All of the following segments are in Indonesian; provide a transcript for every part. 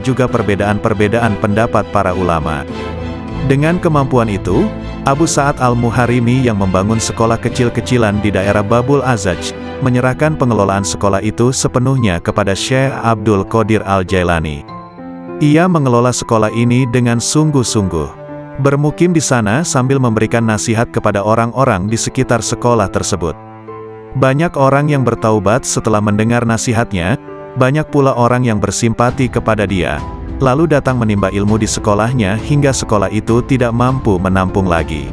juga perbedaan-perbedaan pendapat para ulama. Dengan kemampuan itu, Abu Sa'ad Al-Muharimi yang membangun sekolah kecil-kecilan di daerah Babul Azaj, menyerahkan pengelolaan sekolah itu sepenuhnya kepada Syekh Abdul Qadir Al-Jailani. Ia mengelola sekolah ini dengan sungguh-sungguh. Bermukim di sana sambil memberikan nasihat kepada orang-orang di sekitar sekolah tersebut. Banyak orang yang bertaubat setelah mendengar nasihatnya, banyak pula orang yang bersimpati kepada dia, lalu datang menimba ilmu di sekolahnya hingga sekolah itu tidak mampu menampung lagi.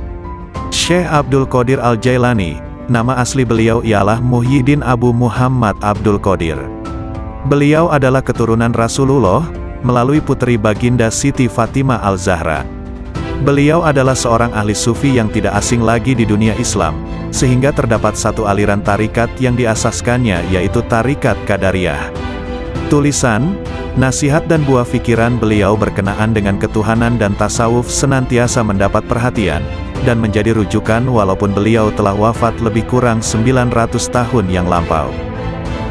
Syekh Abdul Qadir Al-Jailani, nama asli beliau ialah Muhyiddin Abu Muhammad Abdul Qadir. Beliau adalah keturunan Rasulullah, melalui putri baginda Siti Fatimah Al-Zahra. Beliau adalah seorang ahli sufi yang tidak asing lagi di dunia Islam, sehingga terdapat satu aliran tarikat yang diasaskannya yaitu Tarikat Qadariyah. Tulisan, nasihat dan buah pikiran beliau berkenaan dengan ketuhanan dan tasawuf senantiasa mendapat perhatian, dan menjadi rujukan walaupun beliau telah wafat lebih kurang 900 tahun yang lampau.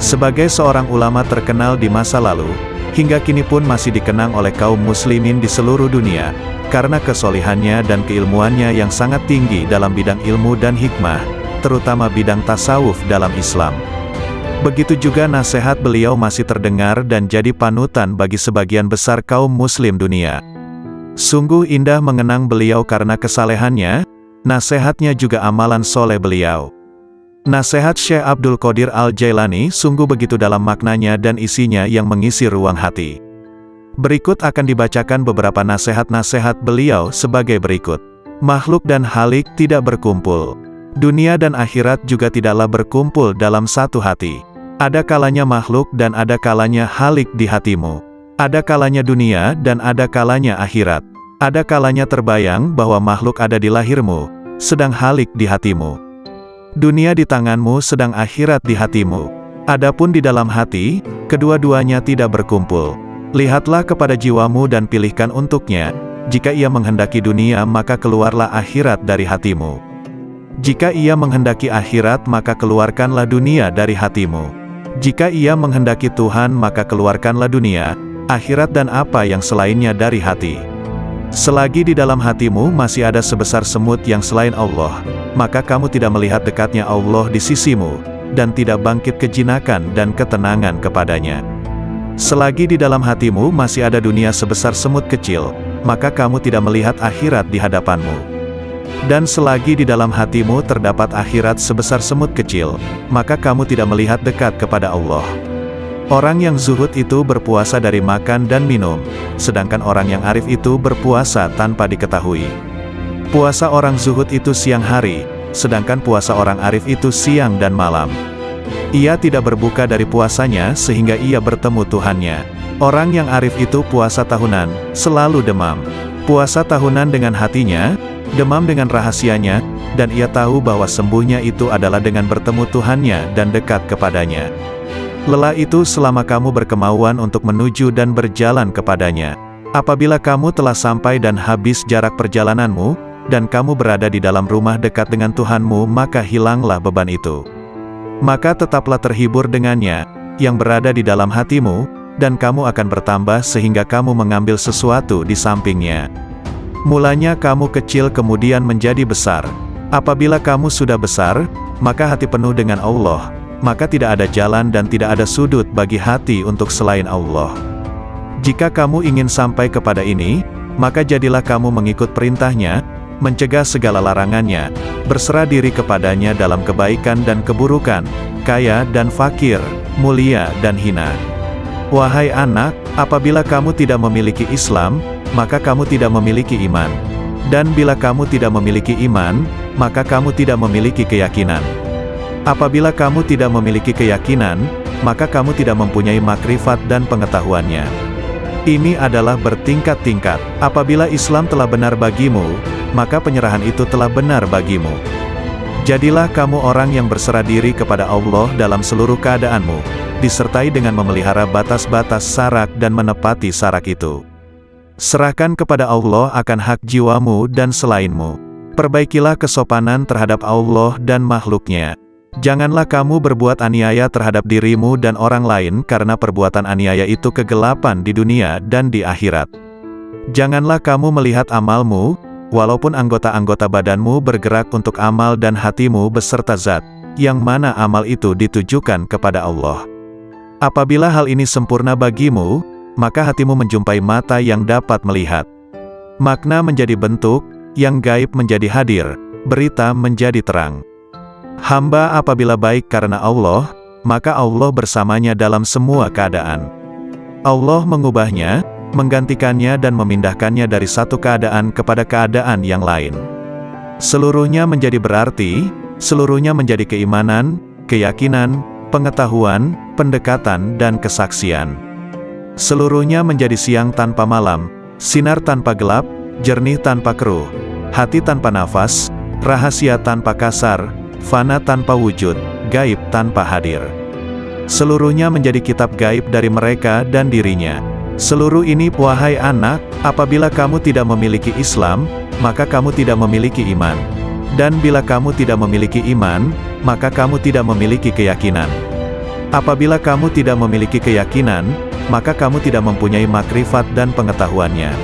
Sebagai seorang ulama terkenal di masa lalu, hingga kini pun masih dikenang oleh kaum muslimin di seluruh dunia, karena kesolihannya dan keilmuannya yang sangat tinggi dalam bidang ilmu dan hikmah, terutama bidang tasawuf dalam Islam. Begitu juga nasihat beliau masih terdengar dan jadi panutan bagi sebagian besar kaum muslim dunia. Sungguh indah mengenang beliau karena kesalehannya, nasihatnya juga amalan soleh beliau. Nasihat Syekh Abdul Qadir Al-Jailani sungguh begitu dalam maknanya dan isinya yang mengisi ruang hati. Berikut akan dibacakan beberapa nasihat-nasihat beliau sebagai berikut. Makhluk dan halik tidak berkumpul. Dunia dan akhirat juga tidaklah berkumpul dalam satu hati. Ada kalanya makhluk dan ada kalanya halik di hatimu. Ada kalanya dunia dan ada kalanya akhirat. Ada kalanya terbayang bahwa makhluk ada di lahirmu, sedang halik di hatimu. Dunia di tanganmu sedang akhirat di hatimu. Adapun di dalam hati, kedua-duanya tidak berkumpul. Lihatlah kepada jiwamu dan pilihkan untuknya. Jika ia menghendaki dunia maka keluarlah akhirat dari hatimu. Jika ia menghendaki akhirat maka keluarkanlah dunia dari hatimu. Jika ia menghendaki Tuhan maka keluarkanlah dunia, akhirat dan apa yang selainnya dari hati. Selagi di dalam hatimu masih ada sebesar semut yang selain Allah, maka kamu tidak melihat dekatnya Allah di sisimu, dan tidak bangkit kejinakan dan ketenangan kepadanya. Selagi di dalam hatimu masih ada dunia sebesar semut kecil, maka kamu tidak melihat akhirat di hadapanmu. Dan selagi di dalam hatimu terdapat akhirat sebesar semut kecil, maka kamu tidak melihat dekat kepada Allah. Orang yang zuhud itu berpuasa dari makan dan minum, sedangkan orang yang arif itu berpuasa tanpa diketahui. Puasa orang zuhud itu siang hari, sedangkan puasa orang arif itu siang dan malam. Ia tidak berbuka dari puasanya sehingga ia bertemu Tuhannya. Orang yang arif itu puasa tahunan, selalu demam. Puasa tahunan dengan hatinya, demam dengan rahasianya, dan ia tahu bahwa sembuhnya itu adalah dengan bertemu Tuhannya dan dekat kepadanya. Lelah itu selama kamu berkemauan untuk menuju dan berjalan kepadanya. Apabila kamu telah sampai dan habis jarak perjalananmu, dan kamu berada di dalam rumah dekat dengan Tuhanmu, maka hilanglah beban itu. Maka tetaplah terhibur dengannya, yang berada di dalam hatimu, dan kamu akan bertambah sehingga kamu mengambil sesuatu di sampingnya. Mulanya kamu kecil kemudian menjadi besar. Apabila kamu sudah besar, maka hati penuh dengan Allah, maka tidak ada jalan dan tidak ada sudut bagi hati untuk selain Allah. Jika kamu ingin sampai kepada ini, maka jadilah kamu mengikut perintahnya, mencegah segala larangannya, berserah diri kepadanya dalam kebaikan dan keburukan, kaya dan fakir, mulia dan hina. Wahai anak, apabila kamu tidak memiliki Islam, maka kamu tidak memiliki iman. Dan bila kamu tidak memiliki iman, maka kamu tidak memiliki keyakinan. Apabila kamu tidak memiliki keyakinan, maka kamu tidak mempunyai makrifat dan pengetahuannya. Ini adalah bertingkat-tingkat. Apabila Islam telah benar bagimu, maka penyerahan itu telah benar bagimu. Jadilah kamu orang yang berserah diri kepada Allah dalam seluruh keadaanmu, disertai dengan memelihara batas-batas sarak dan menepati sarak itu. Serahkan kepada Allah akan hak jiwamu dan selainmu. Perbaikilah kesopanan terhadap Allah dan makhluknya. Janganlah kamu berbuat aniaya terhadap dirimu dan orang lain karena perbuatan aniaya itu kegelapan di dunia dan di akhirat. Janganlah kamu melihat amalmu, walaupun anggota-anggota badanmu bergerak untuk amal dan hatimu beserta zat, yang mana amal itu ditujukan kepada Allah. Apabila hal ini sempurna bagimu, maka hatimu menjumpai mata yang dapat melihat. Makna menjadi bentuk, yang gaib menjadi hadir, berita menjadi terang. Hamba apabila baik karena Allah, maka Allah bersamanya dalam semua keadaan. Allah mengubahnya, menggantikannya dan memindahkannya dari satu keadaan kepada keadaan yang lain. Seluruhnya menjadi berarti, seluruhnya menjadi keimanan, keyakinan, pengetahuan, pendekatan dan kesaksian. Seluruhnya menjadi siang tanpa malam, sinar tanpa gelap, jernih tanpa keruh, hati tanpa nafas, rahasia tanpa kasar, fana tanpa wujud, gaib tanpa hadir. Seluruhnya menjadi kitab gaib dari mereka dan dirinya. Seluruh ini, wahai anak, apabila kamu tidak memiliki Islam, maka kamu tidak memiliki iman. Dan bila kamu tidak memiliki iman, maka kamu tidak memiliki keyakinan. Apabila kamu tidak memiliki keyakinan, maka kamu tidak mempunyai makrifat dan pengetahuannya.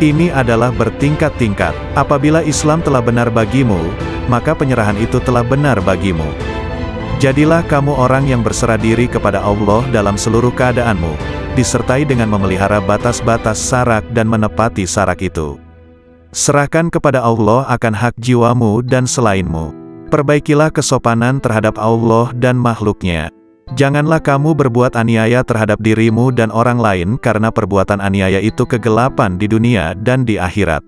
Ini adalah bertingkat-tingkat. Apabila Islam telah benar bagimu, maka penyerahan itu telah benar bagimu. Jadilah kamu orang yang berserah diri kepada Allah dalam seluruh keadaanmu, disertai dengan memelihara batas-batas sarak dan menepati sarak itu. Serahkan kepada Allah akan hak jiwamu dan selainmu. Perbaikilah kesopanan terhadap Allah dan makhluknya. Janganlah kamu berbuat aniaya terhadap dirimu dan orang lain karena perbuatan aniaya itu kegelapan di dunia dan di akhirat.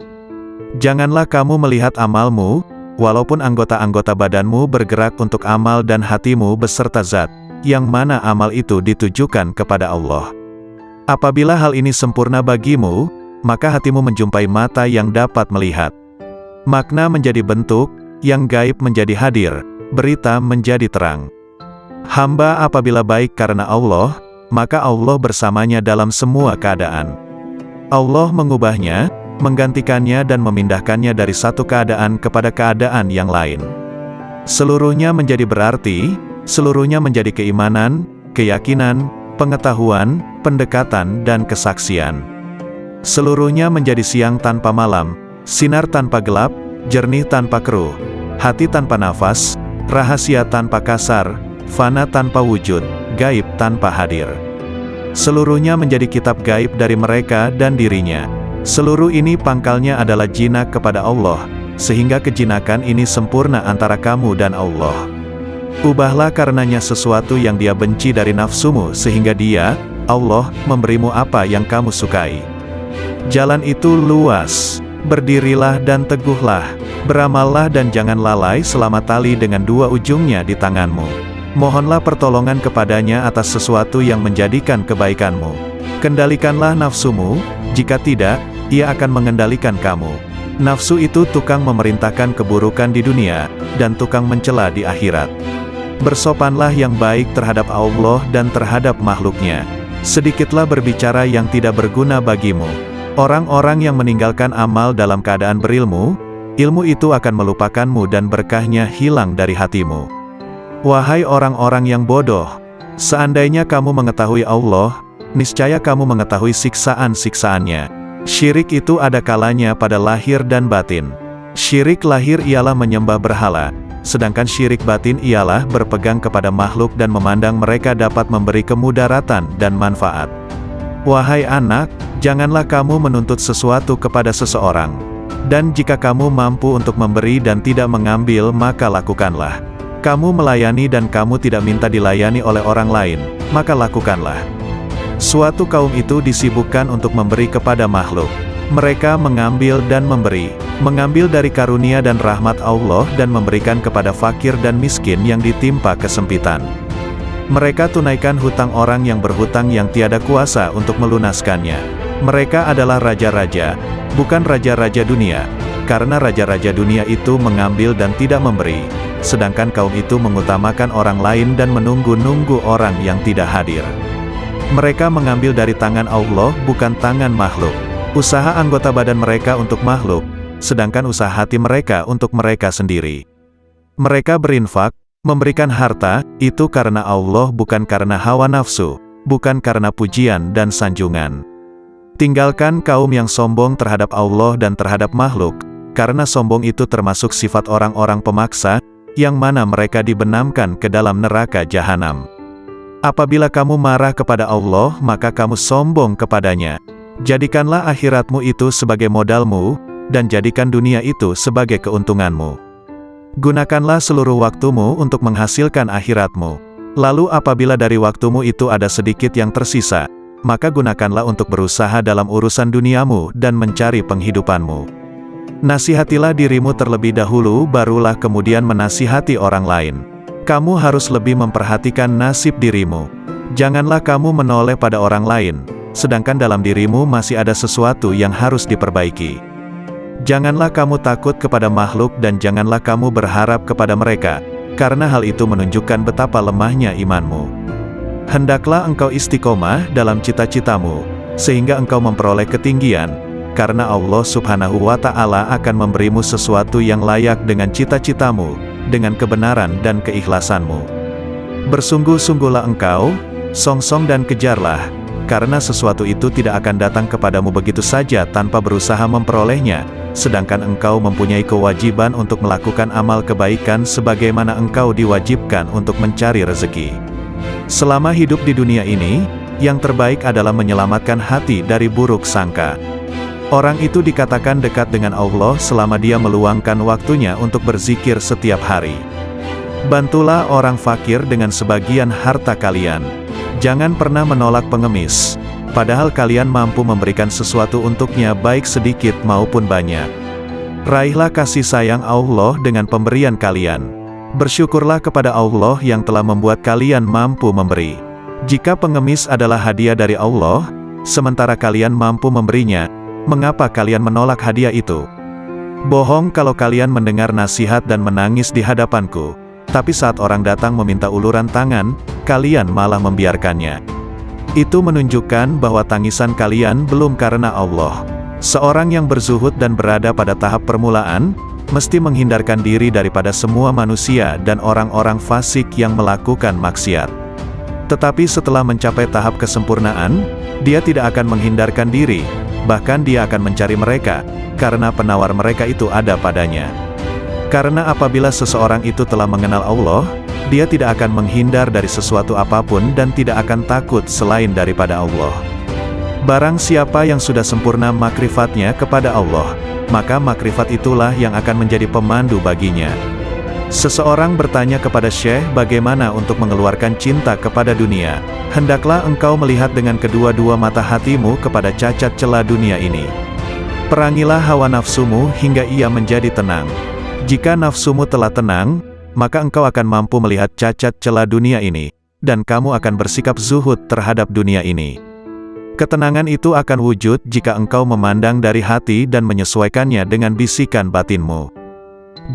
Janganlah kamu melihat amalmu, walaupun anggota-anggota badanmu bergerak untuk amal dan hatimu beserta zat, yang mana amal itu ditujukan kepada Allah. Apabila hal ini sempurna bagimu, maka hatimu menjumpai mata yang dapat melihat. Makna menjadi bentuk, yang gaib menjadi hadir, berita menjadi terang. Hamba apabila baik karena Allah, maka Allah bersamanya dalam semua keadaan. Allah mengubahnya, menggantikannya dan memindahkannya dari satu keadaan kepada keadaan yang lain. Seluruhnya menjadi berarti, seluruhnya menjadi keimanan, keyakinan, pengetahuan, pendekatan dan kesaksian. Seluruhnya menjadi siang tanpa malam, sinar tanpa gelap, jernih tanpa keruh, hati tanpa nafas, rahasia tanpa kasar, fana tanpa wujud, gaib tanpa hadir. Seluruhnya menjadi kitab gaib dari mereka dan dirinya. Seluruh ini pangkalnya adalah jinak kepada Allah, sehingga kejinakan ini sempurna antara kamu dan Allah. Ubahlah karenanya sesuatu yang Dia benci dari nafsumu sehingga Dia, Allah, memberimu apa yang kamu sukai. Jalan itu luas. Berdirilah dan teguhlah. Beramallah dan jangan lalai selama tali dengan dua ujungnya di tanganmu. Mohonlah pertolongan kepadanya atas sesuatu yang menjadikan kebaikanmu. Kendalikanlah nafsumu, jika tidak, ia akan mengendalikan kamu. Nafsu itu tukang memerintahkan keburukan di dunia, dan tukang mencela di akhirat. Bersopanlah yang baik terhadap Allah dan terhadap makhluknya. Sedikitlah berbicara yang tidak berguna bagimu. Orang-orang yang meninggalkan amal dalam keadaan berilmu, ilmu itu akan melupakanmu dan berkahnya hilang dari hatimu. Wahai orang-orang yang bodoh, seandainya kamu mengetahui Allah, niscaya kamu mengetahui siksaan-siksaannya. Syirik itu ada kalanya pada lahir dan batin. Syirik lahir ialah menyembah berhala, sedangkan syirik batin ialah berpegang kepada makhluk dan memandang mereka dapat memberi kemudaratan dan manfaat. Wahai anak, janganlah kamu menuntut sesuatu kepada seseorang. Dan jika kamu mampu untuk memberi dan tidak mengambil, maka lakukanlah. Kamu melayani dan kamu tidak minta dilayani oleh orang lain, maka lakukanlah. Suatu kaum itu disibukkan untuk memberi kepada makhluk. Mereka mengambil dan memberi, mengambil dari karunia dan rahmat Allah dan memberikan kepada fakir dan miskin yang ditimpa kesempitan. Mereka tunaikan hutang orang yang berhutang yang tiada kuasa untuk melunaskannya. Mereka adalah raja-raja, bukan raja-raja dunia, karena raja-raja dunia itu mengambil dan tidak memberi, sedangkan kaum itu mengutamakan orang lain dan menunggu-nunggu orang yang tidak hadir. Mereka mengambil dari tangan Allah bukan tangan makhluk. Usaha anggota badan mereka untuk makhluk, sedangkan usaha hati mereka untuk mereka sendiri. Mereka berinfak, Memberikan harta, itu karena Allah bukan karena hawa nafsu, bukan karena pujian dan sanjungan. Tinggalkan kaum yang sombong terhadap Allah dan terhadap makhluk, karena sombong itu termasuk sifat orang-orang pemaksa, yang mana mereka dibenamkan ke dalam neraka jahanam. Apabila kamu marah kepada Allah, maka kamu sombong kepadanya. Jadikanlah akhiratmu itu sebagai modalmu, dan jadikan dunia itu sebagai keuntunganmu. Gunakanlah seluruh waktumu untuk menghasilkan akhiratmu. Lalu apabila dari waktumu itu ada sedikit yang tersisa, maka gunakanlah untuk berusaha dalam urusan duniamu dan mencari penghidupanmu. Nasihatilah dirimu terlebih dahulu, barulah kemudian menasihati orang lain. Kamu harus lebih memperhatikan nasib dirimu. Janganlah kamu menoleh pada orang lain, sedangkan dalam dirimu masih ada sesuatu yang harus diperbaiki. Janganlah kamu takut kepada makhluk dan janganlah kamu berharap kepada mereka, karena hal itu menunjukkan betapa lemahnya imanmu. Hendaklah engkau istiqomah dalam cita-citamu, sehingga engkau memperoleh ketinggian, karena Allah Subhanahu wa Ta'ala akan memberimu sesuatu yang layak dengan cita-citamu, dengan kebenaran dan keikhlasanmu. Bersungguh-sungguhlah engkau, songsong dan kejarlah, karena sesuatu itu tidak akan datang kepadamu begitu saja tanpa berusaha memperolehnya, sedangkan engkau mempunyai kewajiban untuk melakukan amal kebaikan sebagaimana engkau diwajibkan untuk mencari rezeki. Selama hidup di dunia ini, yang terbaik adalah menyelamatkan hati dari buruk sangka. Orang itu dikatakan dekat dengan Allah selama dia meluangkan waktunya untuk berzikir setiap hari. Bantulah orang fakir dengan sebagian harta kalian. Jangan pernah menolak pengemis, padahal kalian mampu memberikan sesuatu untuknya baik sedikit maupun banyak. Raihlah kasih sayang Allah dengan pemberian kalian. Bersyukurlah kepada Allah yang telah membuat kalian mampu memberi. Jika pengemis adalah hadiah dari Allah, sementara kalian mampu memberinya, mengapa kalian menolak hadiah itu? Bohong kalau kalian mendengar nasihat dan menangis di hadapanku, tapi saat orang datang meminta uluran tangan, kalian malah membiarkannya. Itu menunjukkan bahwa tangisan kalian belum karena Allah. Seorang yang berzuhud dan berada pada tahap permulaan, mesti menghindarkan diri daripada semua manusia dan orang-orang fasik yang melakukan maksiat. Tetapi setelah mencapai tahap kesempurnaan, dia tidak akan menghindarkan diri, bahkan dia akan mencari mereka, karena penawar mereka itu ada padanya. Karena apabila seseorang itu telah mengenal Allah, dia tidak akan menghindar dari sesuatu apapun dan tidak akan takut selain daripada Allah. Barang siapa yang sudah sempurna makrifatnya kepada Allah, maka makrifat itulah yang akan menjadi pemandu baginya. Seseorang bertanya kepada Syekh bagaimana untuk mengeluarkan cinta kepada dunia. Hendaklah engkau melihat dengan kedua-dua mata hatimu kepada cacat celah dunia ini. Perangilah hawa nafsumu hingga ia menjadi tenang. Jika nafsumu telah tenang, maka engkau akan mampu melihat cacat celah dunia ini, dan kamu akan bersikap zuhud terhadap dunia ini. Ketenangan itu akan wujud jika engkau memandang dari hati dan menyesuaikannya dengan bisikan batinmu.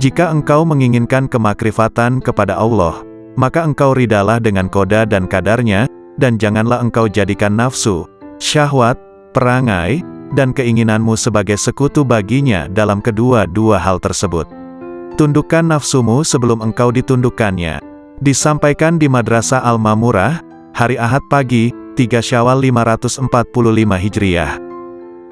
Jika engkau menginginkan kemakrifatan kepada Allah, maka engkau ridalah dengan koda dan kadarnya, dan janganlah engkau jadikan nafsu, syahwat, perangai, dan keinginanmu sebagai sekutu baginya dalam kedua-dua hal tersebut. Tundukkan nafsumu sebelum engkau ditundukkannya. Disampaikan di Madrasah Al-Mamurah, hari Ahad pagi, 3 Syawal 545 Hijriah.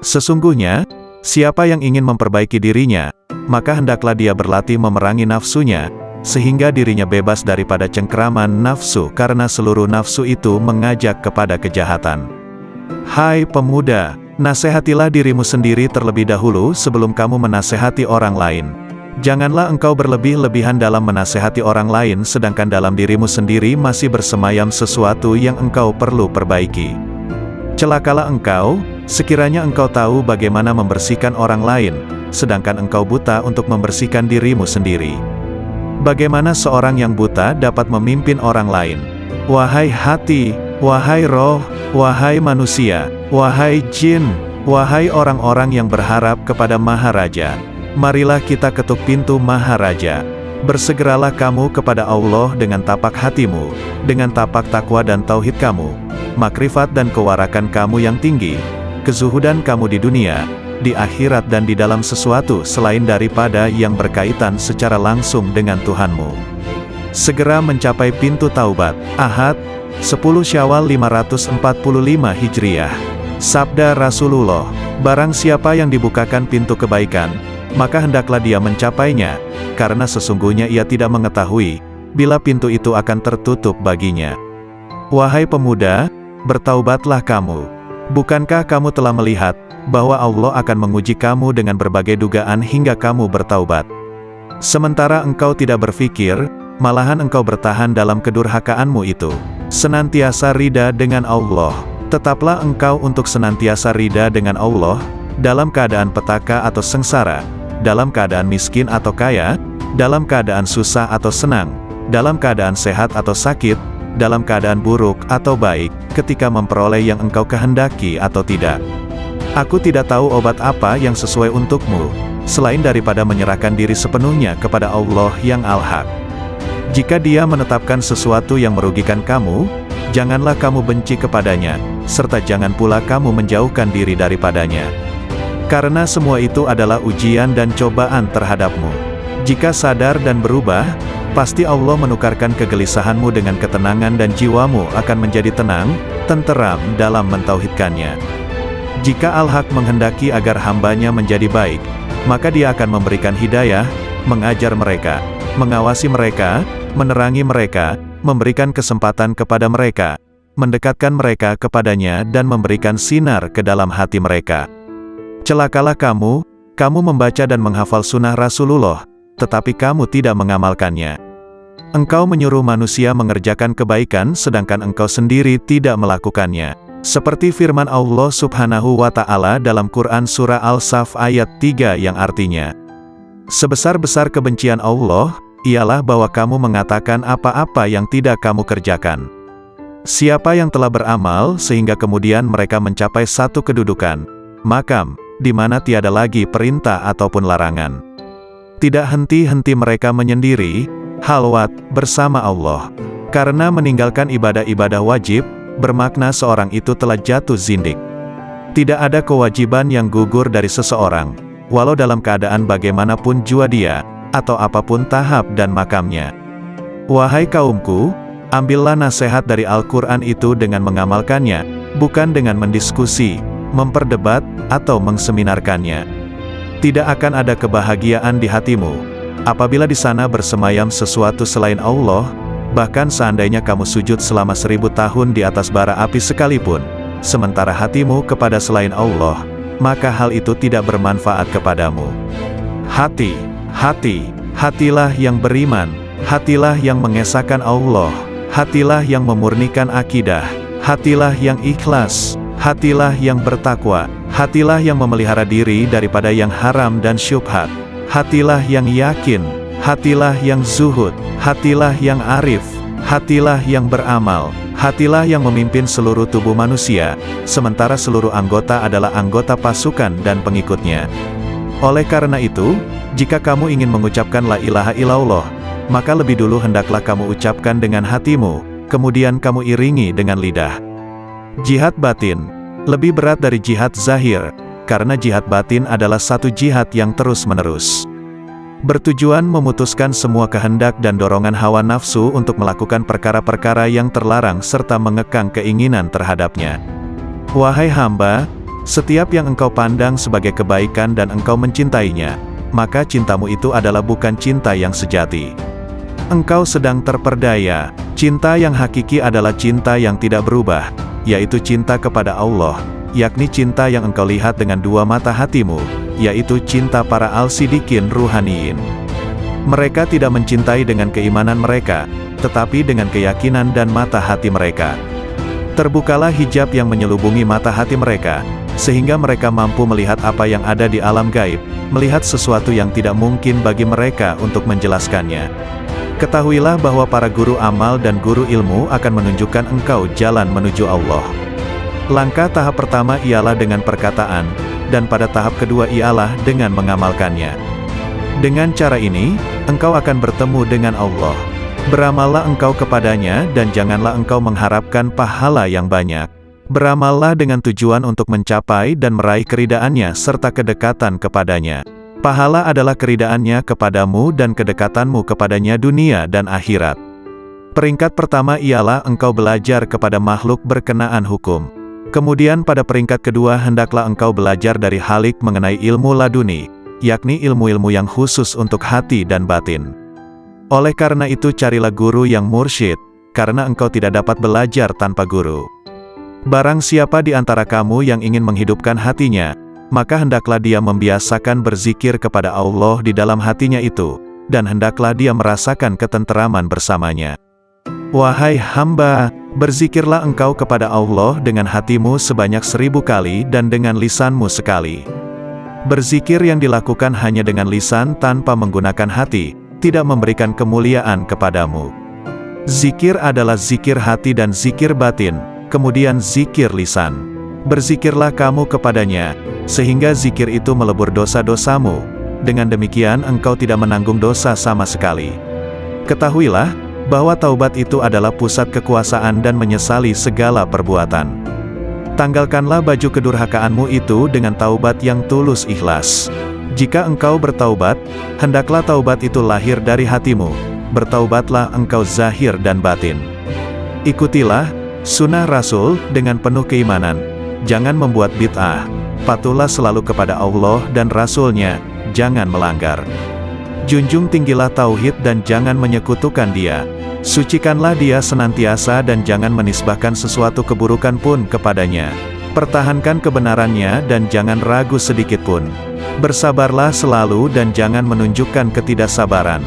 Sesungguhnya, siapa yang ingin memperbaiki dirinya, maka hendaklah dia berlatih memerangi nafsunya, sehingga dirinya bebas daripada cengkeraman nafsu karena seluruh nafsu itu mengajak kepada kejahatan. Hai pemuda, nasihatilah dirimu sendiri terlebih dahulu sebelum kamu menasihati orang lain. Janganlah engkau berlebih-lebihan dalam menasihati orang lain sedangkan dalam dirimu sendiri masih bersemayam sesuatu yang engkau perlu perbaiki. Celakalah engkau, sekiranya engkau tahu bagaimana membersihkan orang lain, sedangkan engkau buta untuk membersihkan dirimu sendiri. Bagaimana seorang yang buta dapat memimpin orang lain? Wahai hati, wahai roh, wahai manusia, wahai jin, wahai orang-orang yang berharap kepada Maharaja, marilah kita ketuk pintu Maharaja. Bersegeralah kamu kepada Allah dengan tapak hatimu, dengan tapak takwa dan tauhid kamu, makrifat dan kewarakan kamu yang tinggi, kezuhudan kamu di dunia, di akhirat dan di dalam sesuatu selain daripada yang berkaitan secara langsung dengan Tuhanmu. Segera mencapai pintu taubat. Ahad, 10 Syawal 545 Hijriah. Sabda Rasulullah, barang siapa yang dibukakan pintu kebaikan, maka hendaklah dia mencapainya, karena sesungguhnya ia tidak mengetahui, bila pintu itu akan tertutup baginya. Wahai pemuda, bertaubatlah kamu. Bukankah kamu telah melihat, bahwa Allah akan menguji kamu dengan berbagai dugaan hingga kamu bertaubat? Sementara engkau tidak berpikir, malahan engkau bertahan dalam kedurhakaanmu itu. Senantiasa rida dengan Allah. Tetaplah engkau untuk senantiasa rida dengan Allah, dalam keadaan petaka atau sengsara, dalam keadaan miskin atau kaya, dalam keadaan susah atau senang, dalam keadaan sehat atau sakit, dalam keadaan buruk atau baik, ketika memperoleh yang engkau kehendaki atau tidak. Aku tidak tahu obat apa yang sesuai untukmu, selain daripada menyerahkan diri sepenuhnya kepada Allah yang Al-Haq. Jika Dia menetapkan sesuatu yang merugikan kamu, janganlah kamu benci kepadanya, serta jangan pula kamu menjauhkan diri daripadanya. Karena semua itu adalah ujian dan cobaan terhadapmu. Jika sadar dan berubah, pasti Allah menukarkan kegelisahanmu dengan ketenangan dan jiwamu akan menjadi tenang, tenteram dalam mentauhidkannya. Jika Al-Haq menghendaki agar hambanya menjadi baik, maka Dia akan memberikan hidayah, mengajar mereka, mengawasi mereka, menerangi mereka, memberikan kesempatan kepada mereka, mendekatkan mereka kepadanya dan memberikan sinar ke dalam hati mereka. Celakalah kamu membaca dan menghafal sunnah Rasulullah, tetapi kamu tidak mengamalkannya. Engkau menyuruh manusia mengerjakan kebaikan sedangkan engkau sendiri tidak melakukannya. Seperti firman Allah Subhanahu wa Ta'ala dalam Quran Surah Al-Saf ayat 3 yang artinya, sebesar-besar kebencian Allah, ialah bahwa kamu mengatakan apa-apa yang tidak kamu kerjakan. Siapa yang telah beramal sehingga kemudian mereka mencapai satu kedudukan, makam, di mana tiada lagi perintah ataupun larangan. Tidak henti-henti mereka menyendiri, halwat, bersama Allah. Karena meninggalkan ibadah-ibadah wajib, bermakna seorang itu telah jatuh zindik. Tidak ada kewajiban yang gugur dari seseorang, walau dalam keadaan bagaimanapun jua dia, atau apapun tahap dan makamnya. Wahai kaumku, ambillah nasihat dari Al-Quran itu dengan mengamalkannya, bukan dengan mendiskusi, memperdebat, atau mengseminarkannya. Tidak akan ada kebahagiaan di hatimu, apabila di sana bersemayam sesuatu selain Allah, bahkan seandainya kamu sujud selama 1000 tahun di atas bara api sekalipun, sementara hatimu kepada selain Allah, maka hal itu tidak bermanfaat kepadamu. Hatilah yang beriman, hatilah yang mengesahkan Allah, hatilah yang memurnikan akidah, hatilah yang ikhlas, hatilah yang bertakwa, hatilah yang memelihara diri daripada yang haram dan syubhat, hatilah yang yakin, hatilah yang zuhud, hatilah yang arif, hatilah yang beramal, hatilah yang memimpin seluruh tubuh manusia, sementara seluruh anggota adalah anggota pasukan dan pengikutnya. Oleh karena itu, jika kamu ingin mengucapkan la ilaha illallah, maka lebih dulu hendaklah kamu ucapkan dengan hatimu, kemudian kamu iringi dengan lidah. Jihad batin lebih berat dari jihad zahir, karena jihad batin adalah satu jihad yang terus-menerus. Bertujuan memutuskan semua kehendak dan dorongan hawa nafsu untuk melakukan perkara-perkara yang terlarang serta mengekang keinginan terhadapnya. Wahai hamba, setiap yang engkau pandang sebagai kebaikan dan engkau mencintainya, maka cintamu itu adalah bukan cinta yang sejati. Engkau sedang terperdaya. Cinta yang hakiki adalah cinta yang tidak berubah, yaitu cinta kepada Allah, yakni cinta yang engkau lihat dengan dua mata hatimu, yaitu cinta para al-sidikin ruhaniyin. Mereka tidak mencintai dengan keimanan mereka, tetapi dengan keyakinan dan mata hati mereka. Terbukalah hijab yang menyelubungi mata hati mereka, sehingga mereka mampu melihat apa yang ada di alam gaib, melihat sesuatu yang tidak mungkin bagi mereka untuk menjelaskannya. Ketahuilah bahwa para guru amal dan guru ilmu akan menunjukkan engkau jalan menuju Allah. Langkah tahap pertama ialah dengan perkataan, dan pada tahap kedua ialah dengan mengamalkannya. Dengan cara ini, engkau akan bertemu dengan Allah. Beramallah engkau kepadanya dan janganlah engkau mengharapkan pahala yang banyak. Beramallah dengan tujuan untuk mencapai dan meraih keridaannya serta kedekatan kepadanya. Pahala adalah keridaannya kepadamu dan kedekatanmu kepadanya dunia dan akhirat. Peringkat pertama ialah engkau belajar kepada makhluk berkenaan hukum. Kemudian pada peringkat kedua hendaklah engkau belajar dari Khalik mengenai ilmu laduni, yakni ilmu-ilmu yang khusus untuk hati dan batin. Oleh karena itu carilah guru yang mursyid, karena engkau tidak dapat belajar tanpa guru. Barang siapa di antara kamu yang ingin menghidupkan hatinya, maka hendaklah dia membiasakan berzikir kepada Allah di dalam hatinya itu, dan hendaklah dia merasakan ketenteraman bersamanya. Wahai hamba, berzikirlah engkau kepada Allah dengan hatimu sebanyak 1000 kali dan dengan lisanmu sekali. Berzikir yang dilakukan hanya dengan lisan tanpa menggunakan hati, tidak memberikan kemuliaan kepadamu. Zikir adalah zikir hati dan zikir batin, kemudian zikir lisan. Berzikirlah kamu kepadanya, sehingga zikir itu melebur dosa-dosamu. Dengan demikian engkau tidak menanggung dosa sama sekali. Ketahuilah, bahwa taubat itu adalah pusat kekuasaan dan menyesali segala perbuatan. Tanggalkanlah baju kedurhakaanmu itu dengan taubat yang tulus ikhlas. Jika engkau bertaubat, hendaklah taubat itu lahir dari hatimu. Bertaubatlah engkau zahir dan batin. Ikutilah sunnah Rasul dengan penuh keimanan. Jangan membuat bid'ah. Patuhlah selalu kepada Allah dan Rasul-Nya, jangan melanggar. Junjung tinggilah tauhid dan jangan menyekutukan Dia. Sucikanlah Dia senantiasa dan jangan menisbahkan sesuatu keburukan pun kepadanya. Pertahankan kebenarannya dan jangan ragu sedikit pun. Bersabarlah selalu dan jangan menunjukkan ketidaksabaran.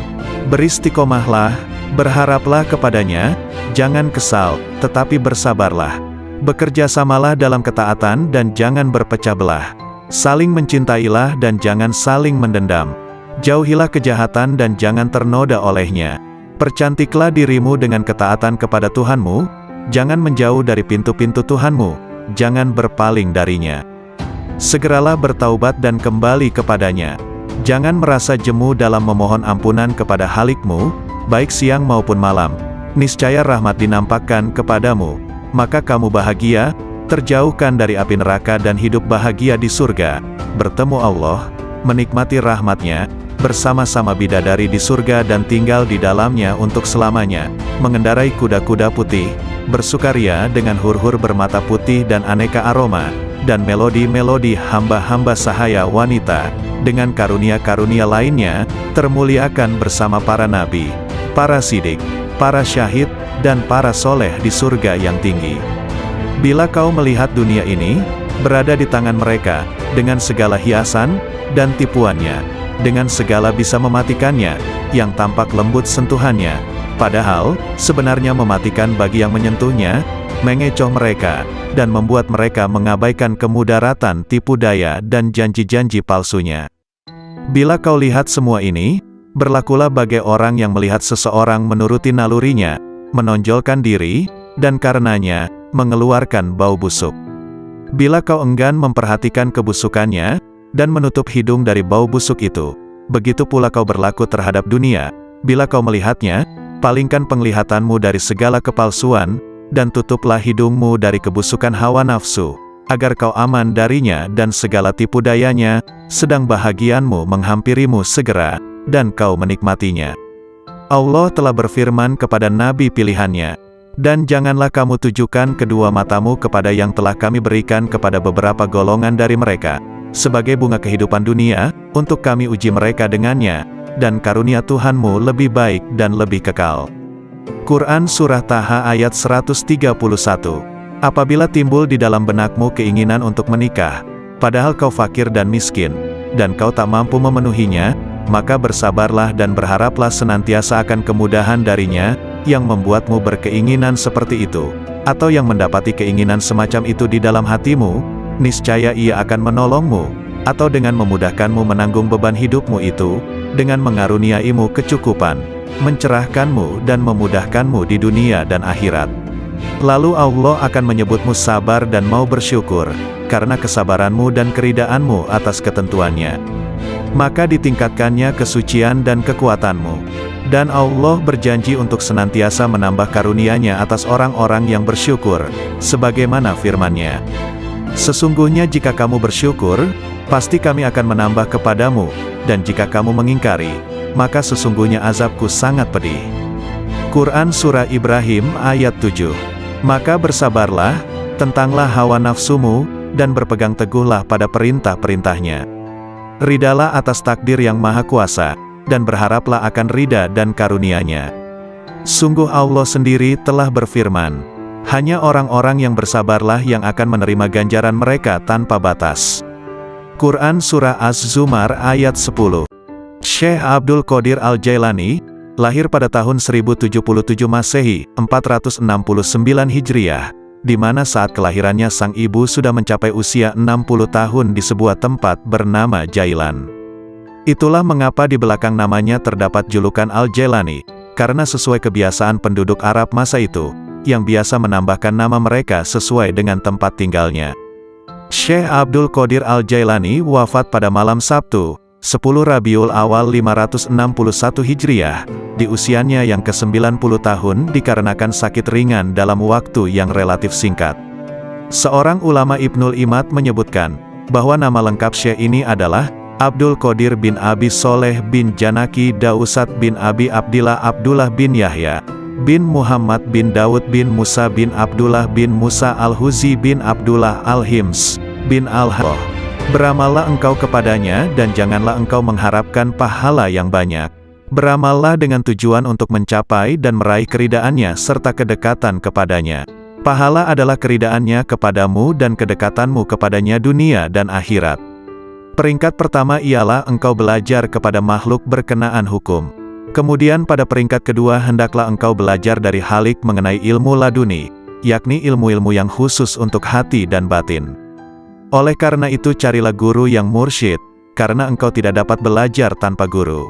Beristiqomahlah, berharaplah kepadanya, jangan kesal, tetapi bersabarlah. Bekerjasamalah dalam ketaatan dan jangan berpecah belah. Saling mencintailah dan jangan saling mendendam. Jauhilah kejahatan dan jangan ternoda olehnya. Percantiklah dirimu dengan ketaatan kepada Tuhanmu, jangan menjauh dari pintu-pintu Tuhanmu, jangan berpaling darinya. Segeralah bertaubat dan kembali kepadanya. Jangan merasa jemu dalam memohon ampunan kepada Khalikmu, baik siang maupun malam. Niscaya rahmat dinampakkan kepadamu, maka kamu bahagia, terjauhkan dari api neraka dan hidup bahagia di surga, bertemu Allah, menikmati rahmatnya, bersama-sama bidadari di surga dan tinggal di dalamnya untuk selamanya, mengendarai kuda-kuda putih, bersukaria dengan hur-hur bermata putih dan aneka aroma, dan melodi-melodi hamba-hamba sahaya wanita, dengan karunia-karunia lainnya, termuliakan bersama para nabi, para sidik, para syahid, dan para soleh di surga yang tinggi. Bila kau melihat dunia ini, berada di tangan mereka, dengan segala hiasan, dan tipuannya, dengan segala bisa mematikannya, yang tampak lembut sentuhannya, padahal, sebenarnya mematikan bagi yang menyentuhnya, mengecoh mereka, dan membuat mereka mengabaikan kemudaratan tipu daya dan janji-janji palsunya. Bila kau lihat semua ini, berlakulah bagai orang yang melihat seseorang menuruti nalurinya, menonjolkan diri, dan karenanya, mengeluarkan bau busuk. Bila kau enggan memperhatikan kebusukannya, dan menutup hidung dari bau busuk itu, begitu pula kau berlaku terhadap dunia. Bila kau melihatnya, palingkan penglihatanmu dari segala kepalsuan, dan tutuplah hidungmu dari kebusukan hawa nafsu, agar kau aman darinya dan segala tipu dayanya, sedang bahagianmu menghampirimu segera, dan kau menikmatinya. Allah telah berfirman kepada nabi pilihannya, dan janganlah kamu tujukan kedua matamu kepada yang telah kami berikan kepada beberapa golongan dari mereka, sebagai bunga kehidupan dunia, untuk kami uji mereka dengannya, dan karunia Tuhanmu lebih baik dan lebih kekal. Quran Surah Taha ayat 131. Apabila timbul di dalam benakmu keinginan untuk menikah, padahal kau fakir dan miskin, dan kau tak mampu memenuhinya, maka bersabarlah dan berharaplah senantiasa akan kemudahan darinya, yang membuatmu berkeinginan seperti itu, atau yang mendapati keinginan semacam itu di dalam hatimu, niscaya Ia akan menolongmu, atau dengan memudahkanmu menanggung beban hidupmu itu, dengan mengaruniaimu kecukupan, mencerahkanmu dan memudahkanmu di dunia dan akhirat. Lalu Allah akan menyebutmu sabar dan mau bersyukur, karena kesabaranmu dan keridaanmu atas ketentuannya. Maka ditingkatkannya kesucian dan kekuatanmu. Dan Allah berjanji untuk senantiasa menambah karunia-Nya atas orang-orang yang bersyukur, sebagaimana firman-Nya. Sesungguhnya jika kamu bersyukur, pasti kami akan menambah kepadamu, dan jika kamu mengingkari, maka sesungguhnya azabku sangat pedih. Quran Surah Ibrahim ayat 7. Maka bersabarlah, tentanglah hawa nafsumu, dan berpegang teguhlah pada perintah-perintahnya. Ridalah atas takdir yang maha kuasa, dan berharaplah akan ridha dan karunia-Nya. Sungguh Allah sendiri telah berfirman, hanya orang-orang yang bersabarlah yang akan menerima ganjaran mereka tanpa batas. Quran Surah Az-Zumar ayat 10. Syekh Abdul Qadir Al-Jailani, lahir pada tahun 1077 Masehi, 469 Hijriah, di mana saat kelahirannya sang ibu sudah mencapai usia 60 tahun di sebuah tempat bernama Jailan. Itulah mengapa di belakang namanya terdapat julukan Al-Jailani, karena sesuai kebiasaan penduduk Arab masa itu, yang biasa menambahkan nama mereka sesuai dengan tempat tinggalnya. Syekh Abdul Qadir Al-Jailani wafat pada malam Sabtu, 10 Rabiul Awal 561 Hijriah, di usianya yang ke-90 tahun dikarenakan sakit ringan dalam waktu yang relatif singkat. Seorang ulama Ibnul Imad menyebutkan, bahwa nama lengkap Syekh ini adalah Abdul Qadir bin Abi Soleh bin Janaki Dausat bin Abi Abdullah bin Yahya, bin Muhammad bin Daud bin Musa bin Abdullah bin Musa Al-Huzi bin Abdullah Al-Hims, bin Al-Haloh. Beramallah engkau kepadanya dan janganlah engkau mengharapkan pahala yang banyak. Beramallah dengan tujuan untuk mencapai dan meraih keridaannya serta kedekatan kepadanya. Pahala adalah keridaannya kepadamu dan kedekatanmu kepadanya dunia dan akhirat. Peringkat pertama ialah engkau belajar kepada makhluk berkenaan hukum. Kemudian pada peringkat kedua hendaklah engkau belajar dari Halik mengenai ilmu laduni, yakni ilmu-ilmu yang khusus untuk hati dan batin. Oleh karena itu carilah guru yang mursyid, karena engkau tidak dapat belajar tanpa guru.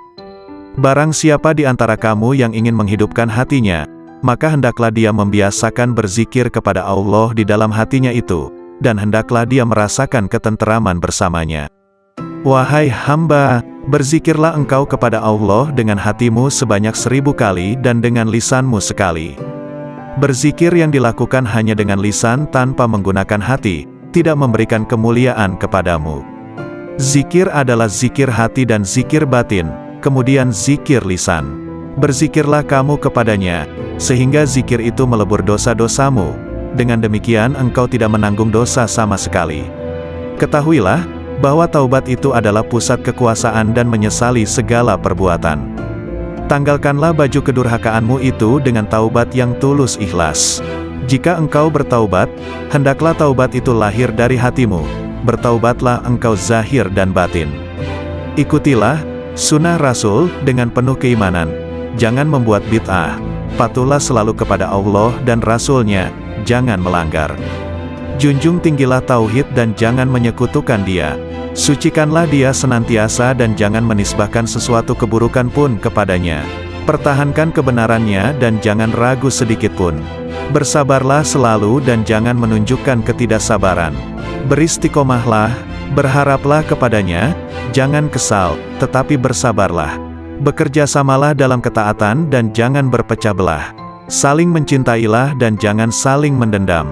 Barang siapa di antara kamu yang ingin menghidupkan hatinya, maka hendaklah dia membiasakan berzikir kepada Allah di dalam hatinya itu, dan hendaklah dia merasakan ketenteraman bersamanya. Wahai hamba, berzikirlah engkau kepada Allah dengan hatimu sebanyak 1000 kali dan dengan lisanmu sekali. Berzikir yang dilakukan hanya dengan lisan tanpa menggunakan hati, tidak memberikan kemuliaan kepadamu. Zikir adalah zikir hati dan zikir batin, kemudian zikir lisan. Berzikirlah kamu kepadanya, sehingga zikir itu melebur dosa-dosamu. Dengan demikian engkau tidak menanggung dosa sama sekali. Ketahuilah, bahwa taubat itu adalah pusat kekuasaan dan menyesali segala perbuatan. Tanggalkanlah baju kedurhakaanmu itu dengan taubat yang tulus ikhlas. Jika engkau bertaubat, hendaklah taubat itu lahir dari hatimu. Bertaubatlah engkau zahir dan batin. Ikutilah sunnah Rasul dengan penuh keimanan. Jangan membuat bid'ah. Patuhlah selalu kepada Allah dan Rasul-Nya, jangan melanggar. Junjung tinggilah tauhid dan jangan menyekutukan Dia. Sucikanlah Dia senantiasa dan jangan menisbahkan sesuatu keburukan pun kepadanya. Pertahankan kebenarannya dan jangan ragu sedikit pun. Bersabarlah selalu dan jangan menunjukkan ketidaksabaran. Beristiqomahlah, berharaplah kepadanya, jangan kesal, tetapi bersabarlah. Bekerjasamalah dalam ketaatan dan jangan berpecah belah. Saling mencintailah dan jangan saling mendendam.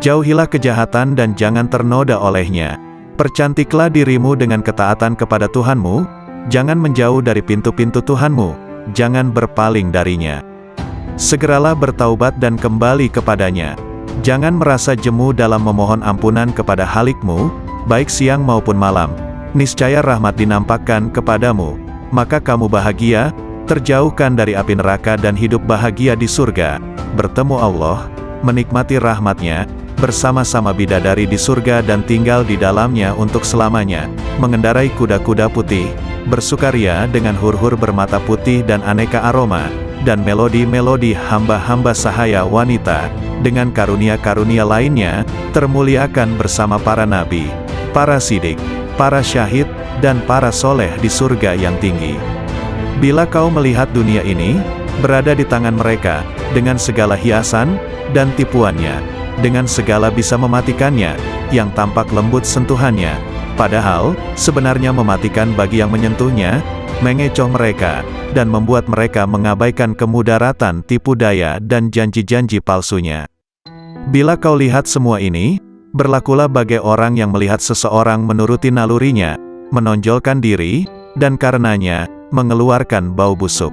Jauhilah kejahatan dan jangan ternoda olehnya. Percantiklah dirimu dengan ketaatan kepada Tuhanmu, jangan menjauh dari pintu-pintu Tuhanmu, jangan berpaling darinya. Segeralah bertaubat dan kembali kepadanya. Jangan merasa jemu dalam memohon ampunan kepada Halikmu, baik siang maupun malam. Niscaya rahmat dinampakkan kepadamu, maka kamu bahagia, terjauhkan dari api neraka dan hidup bahagia di surga, bertemu Allah, menikmati rahmatnya, bersama-sama bidadari di surga dan tinggal di dalamnya untuk selamanya, mengendarai kuda-kuda putih, bersukaria dengan hur-hur bermata putih dan aneka aroma, dan melodi-melodi hamba-hamba sahaya wanita, dengan karunia-karunia lainnya, termuliakan bersama para nabi, para sidik, para syahid, dan para soleh di surga yang tinggi. Bila kau melihat dunia ini, berada di tangan mereka, dengan segala hiasan, dan tipuannya, dengan segala bisa mematikannya, yang tampak lembut sentuhannya, padahal, sebenarnya mematikan bagi yang menyentuhnya, mengecoh mereka, dan membuat mereka mengabaikan kemudaratan tipu daya dan janji-janji palsunya. Bila kau lihat semua ini, Berlakulah bagai orang yang melihat seseorang menuruti nalurinya, menonjolkan diri, dan karenanya, mengeluarkan bau busuk.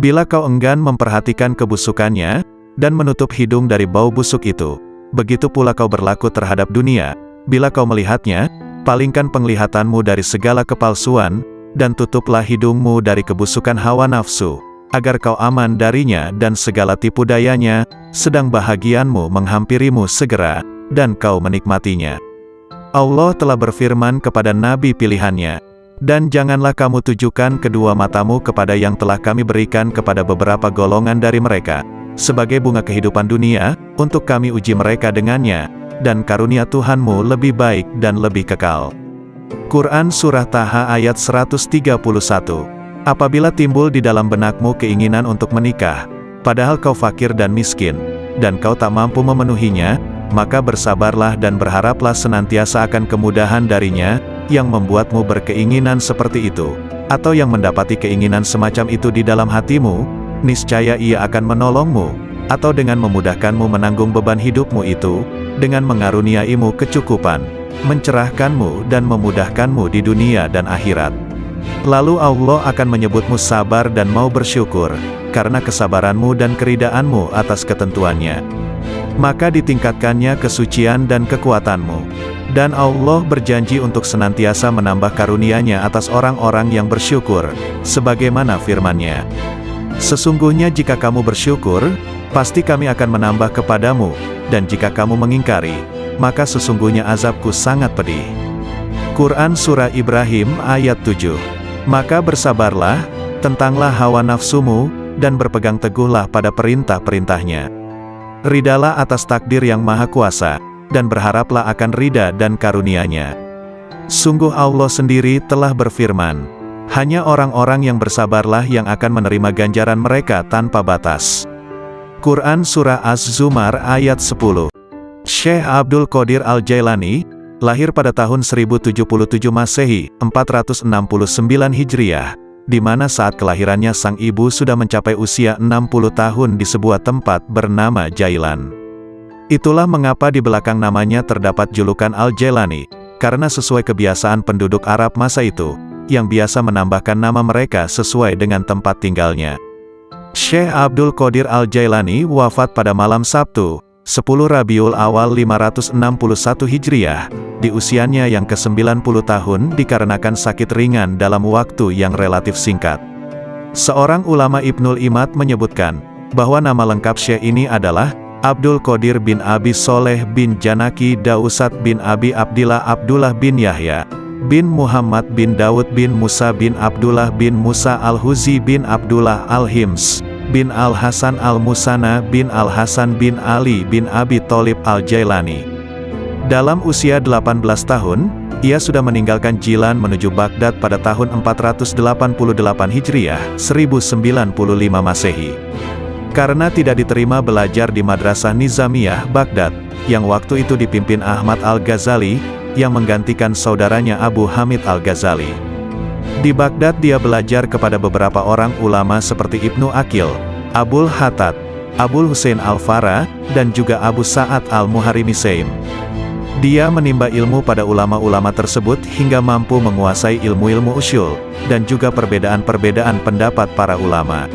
Bila kau enggan memperhatikan kebusukannya, dan menutup hidung dari bau busuk itu, begitu pula kau berlaku terhadap dunia. Bila kau melihatnya, palingkan penglihatanmu dari segala kepalsuan, dan tutuplah hidungmu dari kebusukan hawa nafsu, agar kau aman darinya dan segala tipu dayanya, sedang bahagianmu menghampirimu segera, dan kau menikmatinya. Allah telah berfirman kepada nabi pilihannya, dan janganlah kamu tujukan kedua matamu kepada yang telah kami berikan kepada beberapa golongan dari mereka, sebagai bunga kehidupan dunia, untuk kami uji mereka dengannya, dan karunia Tuhanmu lebih baik dan lebih kekal. Quran Surah Taha ayat 131. Apabila timbul di dalam benakmu keinginan untuk menikah, padahal kau fakir dan miskin, dan kau tak mampu memenuhinya, maka bersabarlah dan berharaplah senantiasa akan kemudahan darinya, yang membuatmu berkeinginan seperti itu, atau yang mendapati keinginan semacam itu di dalam hatimu, niscaya ia akan menolongmu, atau dengan memudahkanmu menanggung beban hidupmu itu, dengan mengaruniaimu kecukupan, mencerahkanmu dan memudahkanmu di dunia dan akhirat. Lalu Allah akan menyebutmu sabar dan mau bersyukur, karena kesabaranmu dan keridaanmu atas ketentuannya. Maka ditingkatkannya kesucian dan kekuatanmu. Dan Allah berjanji untuk senantiasa menambah karunia-Nya atas orang-orang yang bersyukur, sebagaimana firman-Nya. Sesungguhnya jika kamu bersyukur, pasti kami akan menambah kepadamu, dan jika kamu mengingkari, maka sesungguhnya azabku sangat pedih. Quran Surah Ibrahim ayat 7. Maka bersabarlah, tentanglah hawa nafsumu, dan berpegang teguhlah pada perintah-perintahnya. Ridalah atas takdir yang maha kuasa, dan berharaplah akan ridha dan karunia-Nya. Sungguh Allah sendiri telah berfirman, hanya orang-orang yang bersabarlah yang akan menerima ganjaran mereka tanpa batas. Quran Surah Az-Zumar ayat 10. Syekh Abdul Qadir Al-Jailani, lahir pada tahun 1077 Masehi, 469 Hijriah, di mana saat kelahirannya sang ibu sudah mencapai usia 60 tahun di sebuah tempat bernama Jailan. Itulah mengapa di belakang namanya terdapat julukan Al-Jailani, karena sesuai kebiasaan penduduk Arab masa itu, yang biasa menambahkan nama mereka sesuai dengan tempat tinggalnya. Syekh Abdul Qadir Al-Jailani wafat pada malam Sabtu, 10 Rabiul Awal 561 Hijriah, di usianya yang ke-90 tahun dikarenakan sakit ringan dalam waktu yang relatif singkat. Seorang ulama Ibnul Imad menyebutkan, bahwa nama lengkap Syekh ini adalah Abdul Qadir bin Abi Soleh bin Janaki Dausat bin Abi Abdillah Abdullah bin Yahya, bin Muhammad bin Daud bin Musa bin Abdullah bin Musa Al-Huzi bin Abdullah Al-Hims, bin Al-Hasan Al-Musana bin Al-Hasan bin Ali bin Abi Tholib Al-Jailani. Dalam usia 18 tahun, ia sudah meninggalkan Jilan menuju Baghdad pada tahun 488 Hijriah, 1095 Masehi. Karena tidak diterima belajar di Madrasah Nizamiyah, Baghdad, yang waktu itu dipimpin Ahmad Al-Ghazali, yang menggantikan saudaranya Abu Hamid Al-Ghazali. Di Baghdad dia belajar kepada beberapa orang ulama seperti Ibnu Aqil, Abul Hattad, Abul Husain Al-Farra, dan juga Abu Sa'ad Al-Muharrimisaim. Dia menimba ilmu pada ulama-ulama tersebut hingga mampu menguasai ilmu-ilmu usyul, dan juga perbedaan-perbedaan pendapat para ulama.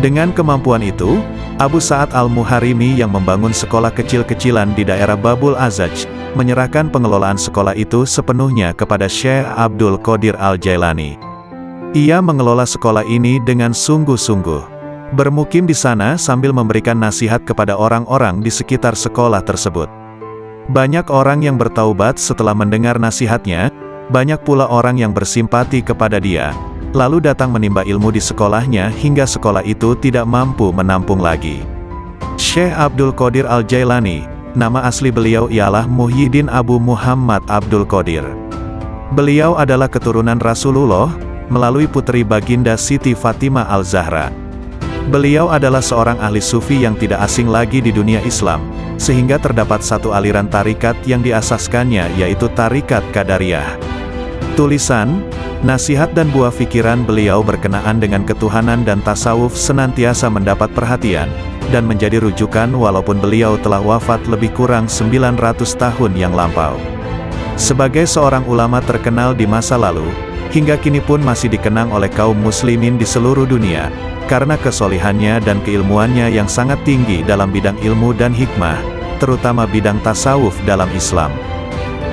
Dengan kemampuan itu, Abu Sa'ad Al-Muharrimi yang membangun sekolah kecil-kecilan di daerah Babul Azaj, menyerahkan pengelolaan sekolah itu sepenuhnya kepada Syekh Abdul Qadir Al-Jailani. Ia mengelola sekolah ini dengan sungguh-sungguh, bermukim di sana sambil memberikan nasihat kepada orang-orang di sekitar sekolah tersebut. Banyak orang yang bertaubat setelah mendengar nasihatnya, banyak pula orang yang bersimpati kepada dia, lalu datang menimba ilmu di sekolahnya hingga sekolah itu tidak mampu menampung lagi. Syekh Abdul Qadir Al-Jailani, nama asli beliau ialah Muhyiddin Abu Muhammad Abdul Qadir. Beliau adalah keturunan Rasulullah, melalui putri baginda Siti Fatimah Al-Zahra. Beliau adalah seorang ahli sufi yang tidak asing lagi di dunia Islam, sehingga terdapat satu aliran tarikat yang diasaskannya yaitu Tarikat Qadariyah. Tulisan, nasihat dan buah pikiran beliau berkenaan dengan ketuhanan dan tasawuf senantiasa mendapat perhatian, dan menjadi rujukan walaupun beliau telah wafat lebih kurang 900 tahun yang lampau. Sebagai seorang ulama terkenal di masa lalu, hingga kini pun masih dikenang oleh kaum muslimin di seluruh dunia, karena kesolihannya dan keilmuannya yang sangat tinggi dalam bidang ilmu dan hikmah, terutama bidang tasawuf dalam Islam.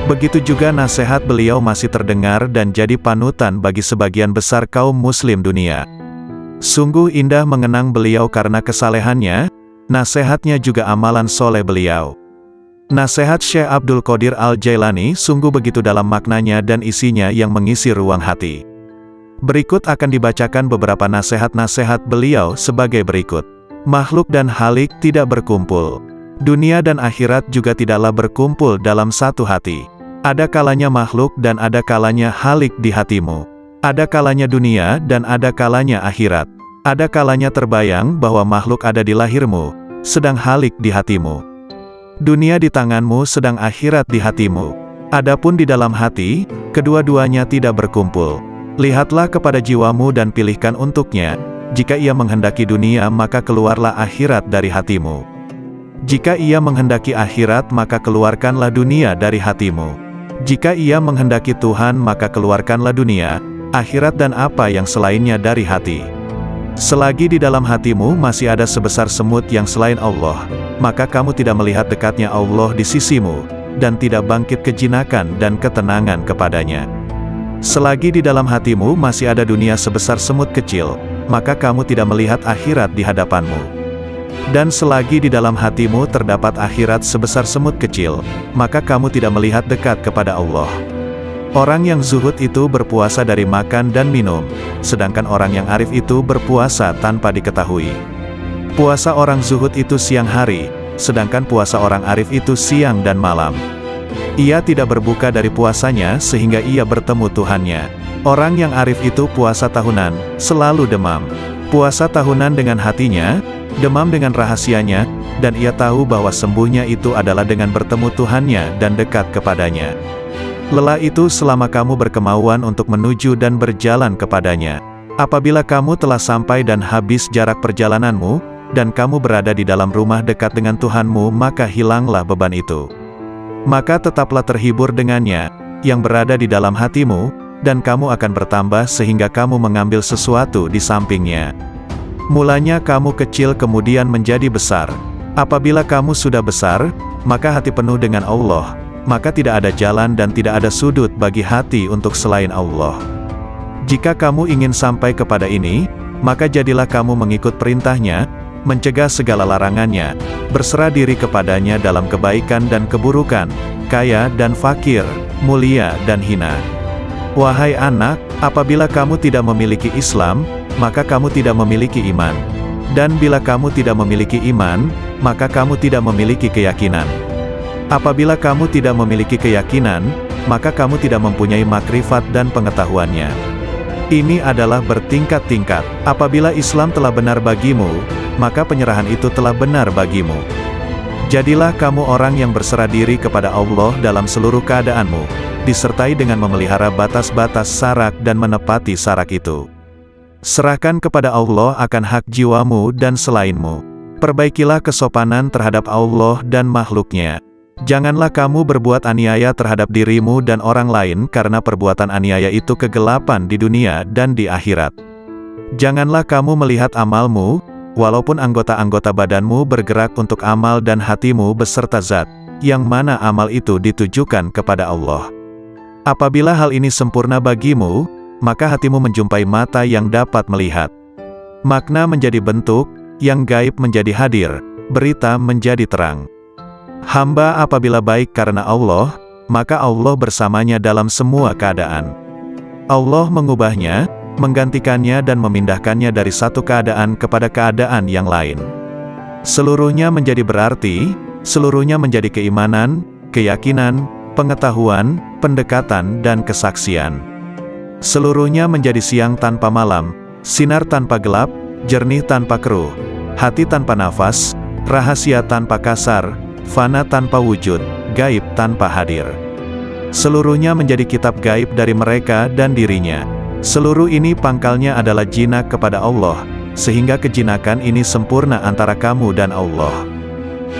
Begitu juga nasihat beliau masih terdengar dan jadi panutan bagi sebagian besar kaum muslim dunia. Sungguh indah mengenang beliau karena kesalehannya, nasihatnya juga amalan soleh beliau. Nasihat Syekh Abdul Qadir Al-Jailani sungguh begitu dalam maknanya dan isinya yang mengisi ruang hati. Berikut akan dibacakan beberapa nasihat-nasihat beliau sebagai berikut. Makhluk dan halik tidak berkumpul. Dunia dan akhirat juga tidaklah berkumpul dalam satu hati. Ada kalanya makhluk dan ada kalanya halik di hatimu. Ada kalanya dunia dan ada kalanya akhirat. Ada kalanya terbayang bahwa makhluk ada di lahirmu, sedang halik di hatimu. Dunia di tanganmu sedang akhirat di hatimu. Adapun di dalam hati, kedua-duanya tidak berkumpul. Lihatlah kepada jiwamu dan pilihkan untuknya. Jika ia menghendaki dunia maka keluarlah akhirat dari hatimu. Jika ia menghendaki akhirat maka keluarkanlah dunia dari hatimu. Jika ia menghendaki Tuhan maka keluarkanlah dunia, akhirat dan apa yang selainnya dari hati. Selagi di dalam hatimu masih ada sebesar semut yang selain Allah, maka kamu tidak melihat dekatnya Allah di sisimu, dan tidak bangkit kejinakan dan ketenangan kepadanya. Selagi di dalam hatimu masih ada dunia sebesar semut kecil, maka kamu tidak melihat akhirat di hadapanmu. Dan selagi di dalam hatimu terdapat akhirat sebesar semut kecil, maka kamu tidak melihat dekat kepada Allah. Orang yang zuhud itu berpuasa dari makan dan minum, sedangkan orang yang arif itu berpuasa tanpa diketahui. Puasa orang zuhud itu siang hari, sedangkan puasa orang arif itu siang dan malam. Ia tidak berbuka dari puasanya sehingga ia bertemu Tuhannya. Orang yang arif itu puasa tahunan, selalu demam. Puasa tahunan dengan hatinya, demam dengan rahasianya, dan ia tahu bahwa sembuhnya itu adalah dengan bertemu Tuhannya dan dekat kepadanya. Lelah itu selama kamu berkemauan untuk menuju dan berjalan kepadanya. Apabila kamu telah sampai dan habis jarak perjalananmu, dan kamu berada di dalam rumah dekat dengan Tuhanmu, maka hilanglah beban itu. Maka tetaplah terhibur dengannya, yang berada di dalam hatimu, dan kamu akan bertambah sehingga kamu mengambil sesuatu di sampingnya. Mulanya kamu kecil kemudian menjadi besar. Apabila kamu sudah besar, maka hati penuh dengan Allah, maka tidak ada jalan dan tidak ada sudut bagi hati untuk selain Allah. Jika kamu ingin sampai kepada ini, maka jadilah kamu mengikut perintahnya, mencegah segala larangannya, berserah diri kepadanya dalam kebaikan dan keburukan, kaya dan fakir, mulia dan hina. Wahai anak, apabila kamu tidak memiliki Islam, maka kamu tidak memiliki iman. Dan bila kamu tidak memiliki iman, maka kamu tidak memiliki keyakinan. Apabila kamu tidak memiliki keyakinan, maka kamu tidak mempunyai makrifat dan pengetahuannya. Ini adalah bertingkat-tingkat. Apabila Islam telah benar bagimu, maka penyerahan itu telah benar bagimu. Jadilah kamu orang yang berserah diri kepada Allah dalam seluruh keadaanmu, disertai dengan memelihara batas-batas sarak dan menepati sarak itu. Serahkan kepada Allah akan hak jiwamu dan selainmu. Perbaikilah kesopanan terhadap Allah dan makhluknya. Janganlah kamu berbuat aniaya terhadap dirimu dan orang lain karena perbuatan aniaya itu kegelapan di dunia dan di akhirat. Janganlah kamu melihat amalmu, walaupun anggota-anggota badanmu bergerak untuk amal dan hatimu beserta zat, yang mana amal itu ditujukan kepada Allah. Apabila hal ini sempurna bagimu, maka hatimu menjumpai mata yang dapat melihat. Makna menjadi bentuk, yang gaib menjadi hadir, berita menjadi terang. Hamba apabila baik karena Allah, maka Allah bersamanya dalam semua keadaan. Allah mengubahnya, menggantikannya dan memindahkannya dari satu keadaan kepada keadaan yang lain. Seluruhnya menjadi berarti, seluruhnya menjadi keimanan, keyakinan, pengetahuan, pendekatan dan kesaksian. Seluruhnya menjadi siang tanpa malam, sinar tanpa gelap, jernih tanpa keruh, hati tanpa nafas, rahasia tanpa kasar, fana tanpa wujud, gaib tanpa hadir. Seluruhnya menjadi kitab gaib dari mereka dan dirinya. Seluruh ini pangkalnya adalah jinak kepada Allah, sehingga kejinakan ini sempurna antara kamu dan Allah.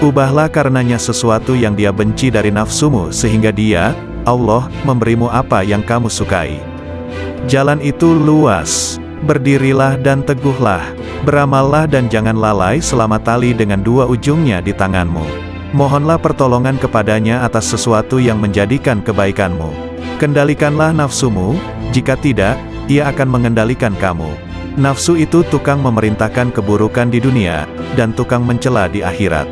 Ubahlah karenanya sesuatu yang dia benci dari nafsumu sehingga dia, Allah, memberimu apa yang kamu sukai. Jalan itu luas. Berdirilah dan teguhlah. Beramallah dan jangan lalai selama tali dengan dua ujungnya di tanganmu. Mohonlah pertolongan kepadanya atas sesuatu yang menjadikan kebaikanmu. Kendalikanlah nafsumu, jika tidak, ia akan mengendalikan kamu. Nafsu itu tukang memerintahkan keburukan di dunia, dan tukang mencela di akhirat.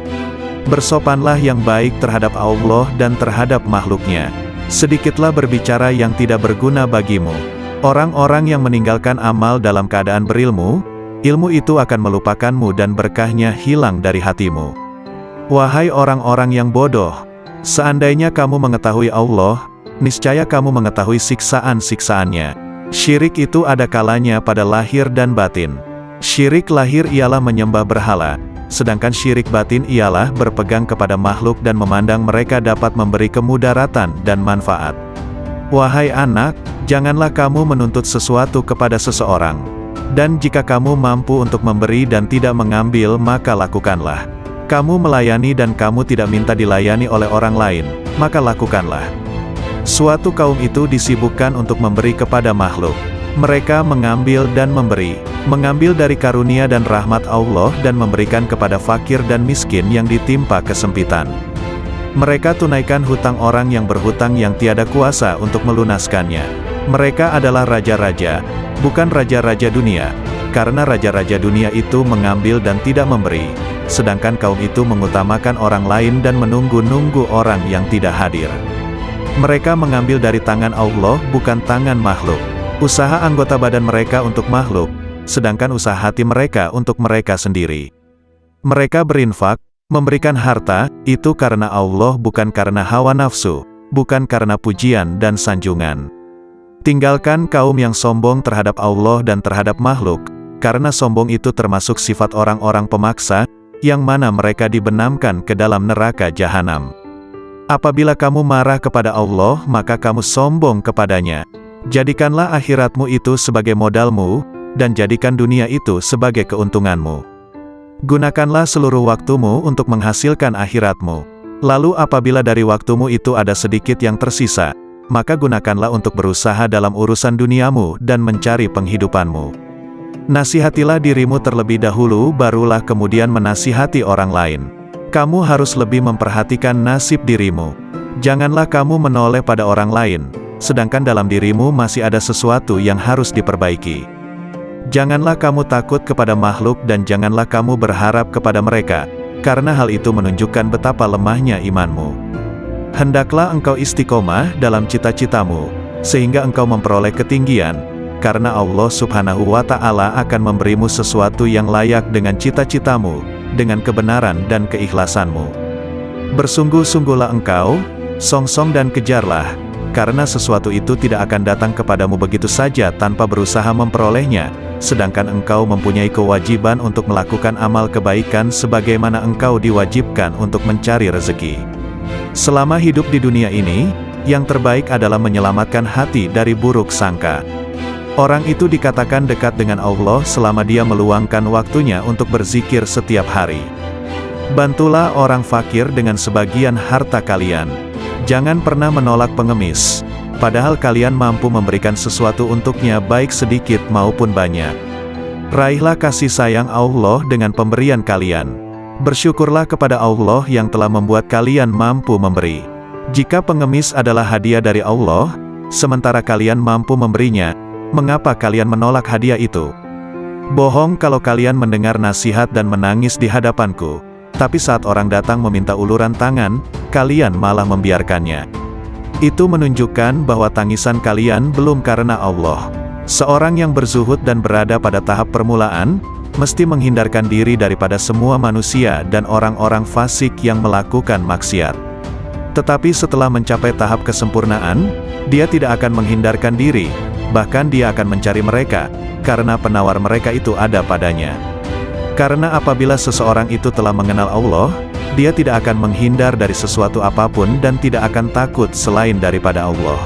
Bersopanlah yang baik terhadap Allah dan terhadap makhluknya. Sedikitlah berbicara yang tidak berguna bagimu. Orang-orang yang meninggalkan amal dalam keadaan berilmu, ilmu itu akan melupakanmu dan berkahnya hilang dari hatimu. Wahai orang-orang yang bodoh, seandainya kamu mengetahui Allah, niscaya kamu mengetahui siksaan-siksaannya. Syirik itu ada kalanya pada lahir dan batin. Syirik lahir ialah menyembah berhala, sedangkan syirik batin ialah berpegang kepada makhluk dan memandang mereka dapat memberi kemudaratan dan manfaat. Wahai anak, janganlah kamu menuntut sesuatu kepada seseorang. Dan jika kamu mampu untuk memberi dan tidak mengambil, maka lakukanlah. Kamu melayani dan kamu tidak minta dilayani oleh orang lain, maka lakukanlah. Suatu kaum itu disibukkan untuk memberi kepada makhluk. Mereka mengambil dan memberi, mengambil dari karunia dan rahmat Allah dan memberikan kepada fakir dan miskin yang ditimpa kesempitan. Mereka tunaikan hutang orang yang berhutang yang tiada kuasa untuk melunaskannya. Mereka adalah raja-raja, bukan raja-raja dunia, karena raja-raja dunia itu mengambil dan tidak memberi, sedangkan kaum itu mengutamakan orang lain dan menunggu-nunggu orang yang tidak hadir. Mereka mengambil dari tangan Allah bukan tangan makhluk. Usaha anggota badan mereka untuk makhluk, sedangkan usaha hati mereka untuk mereka sendiri. Mereka berinfak, memberikan harta, itu karena Allah bukan karena hawa nafsu, bukan karena pujian dan sanjungan. Tinggalkan kaum yang sombong terhadap Allah dan terhadap makhluk, karena sombong itu termasuk sifat orang-orang pemaksa, yang mana mereka dibenamkan ke dalam neraka jahanam. Apabila kamu marah kepada Allah, maka kamu sombong kepadanya. Jadikanlah akhiratmu itu sebagai modalmu, dan jadikan dunia itu sebagai keuntunganmu. Gunakanlah seluruh waktumu untuk menghasilkan akhiratmu. Lalu apabila dari waktumu itu ada sedikit yang tersisa, maka gunakanlah untuk berusaha dalam urusan duniamu dan mencari penghidupanmu. Nasihatilah dirimu terlebih dahulu, barulah kemudian menasihati orang lain. Kamu harus lebih memperhatikan nasib dirimu. Janganlah kamu menoleh pada orang lain, sedangkan dalam dirimu masih ada sesuatu yang harus diperbaiki. Janganlah kamu takut kepada makhluk dan janganlah kamu berharap kepada mereka, karena hal itu menunjukkan betapa lemahnya imanmu. Hendaklah engkau istiqomah dalam cita-citamu, sehingga engkau memperoleh ketinggian, karena Allah Subhanahu wa Ta'ala akan memberimu sesuatu yang layak dengan cita-citamu, dengan kebenaran dan keikhlasanmu. Bersungguh-sungguhlah engkau, songsong dan kejarlah, karena sesuatu itu tidak akan datang kepadamu begitu saja tanpa berusaha memperolehnya, sedangkan engkau mempunyai kewajiban untuk melakukan amal kebaikan sebagaimana engkau diwajibkan untuk mencari rezeki. Selama hidup di dunia ini, yang terbaik adalah menyelamatkan hati dari buruk sangka. Orang itu dikatakan dekat dengan Allah selama dia meluangkan waktunya untuk berzikir setiap hari. Bantulah orang fakir dengan sebagian harta kalian. Jangan pernah menolak pengemis, padahal kalian mampu memberikan sesuatu untuknya baik sedikit maupun banyak. Raihlah kasih sayang Allah dengan pemberian kalian. Bersyukurlah kepada Allah yang telah membuat kalian mampu memberi. Jika pengemis adalah hadiah dari Allah, sementara kalian mampu memberinya, mengapa kalian menolak hadiah itu? Bohong kalau kalian mendengar nasihat dan menangis di hadapanku, tapi saat orang datang meminta uluran tangan, kalian malah membiarkannya. Itu menunjukkan bahwa tangisan kalian belum karena Allah. Seorang yang berzuhud dan berada pada tahap permulaan, mesti menghindarkan diri daripada semua manusia dan orang-orang fasik yang melakukan maksiat. Tetapi setelah mencapai tahap kesempurnaan, dia tidak akan menghindarkan diri, bahkan dia akan mencari mereka, karena penawar mereka itu ada padanya. Karena apabila seseorang itu telah mengenal Allah, dia tidak akan menghindar dari sesuatu apapun dan tidak akan takut selain daripada Allah.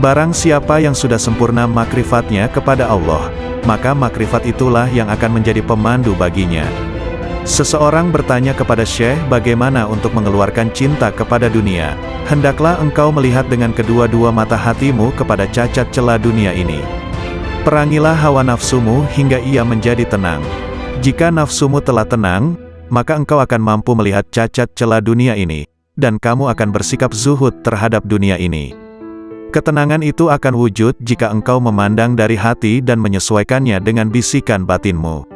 Barang siapa yang sudah sempurna makrifatnya kepada Allah, maka makrifat itulah yang akan menjadi pemandu baginya. Seseorang bertanya kepada Syekh bagaimana untuk mengeluarkan cinta kepada dunia. Hendaklah engkau melihat dengan kedua-dua mata hatimu kepada cacat celah dunia ini. Perangilah hawa nafsumu hingga ia menjadi tenang. Jika nafsumu telah tenang, maka engkau akan mampu melihat cacat celah dunia ini, dan kamu akan bersikap zuhud terhadap dunia ini. Ketenangan itu akan wujud jika engkau memandang dari hati dan menyesuaikannya dengan bisikan batinmu.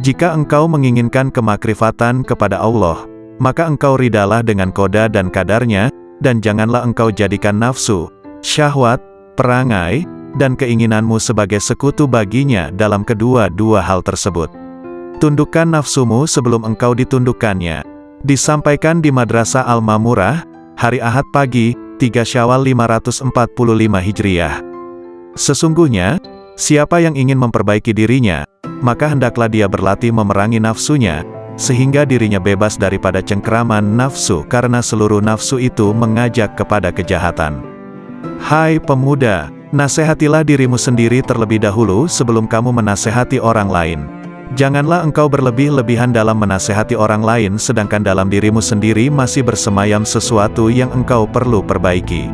Jika engkau menginginkan kemakrifatan kepada Allah, maka engkau ridalah dengan qada dan kadarnya, dan janganlah engkau jadikan nafsu, syahwat, perangai, dan keinginanmu sebagai sekutu baginya dalam kedua-dua hal tersebut. Tundukkan nafsumu sebelum engkau ditundukkannya. Disampaikan di Madrasah Al-Mamurah, hari Ahad pagi, 3 Syawal 545 Hijriah. Sesungguhnya, siapa yang ingin memperbaiki dirinya, maka hendaklah dia berlatih memerangi nafsunya, sehingga dirinya bebas daripada cengkeraman nafsu karena seluruh nafsu itu mengajak kepada kejahatan. Hai pemuda, nasihatilah dirimu sendiri terlebih dahulu sebelum kamu menasihati orang lain. Janganlah engkau berlebih-lebihan dalam menasihati orang lain sedangkan dalam dirimu sendiri masih bersemayam sesuatu yang engkau perlu perbaiki.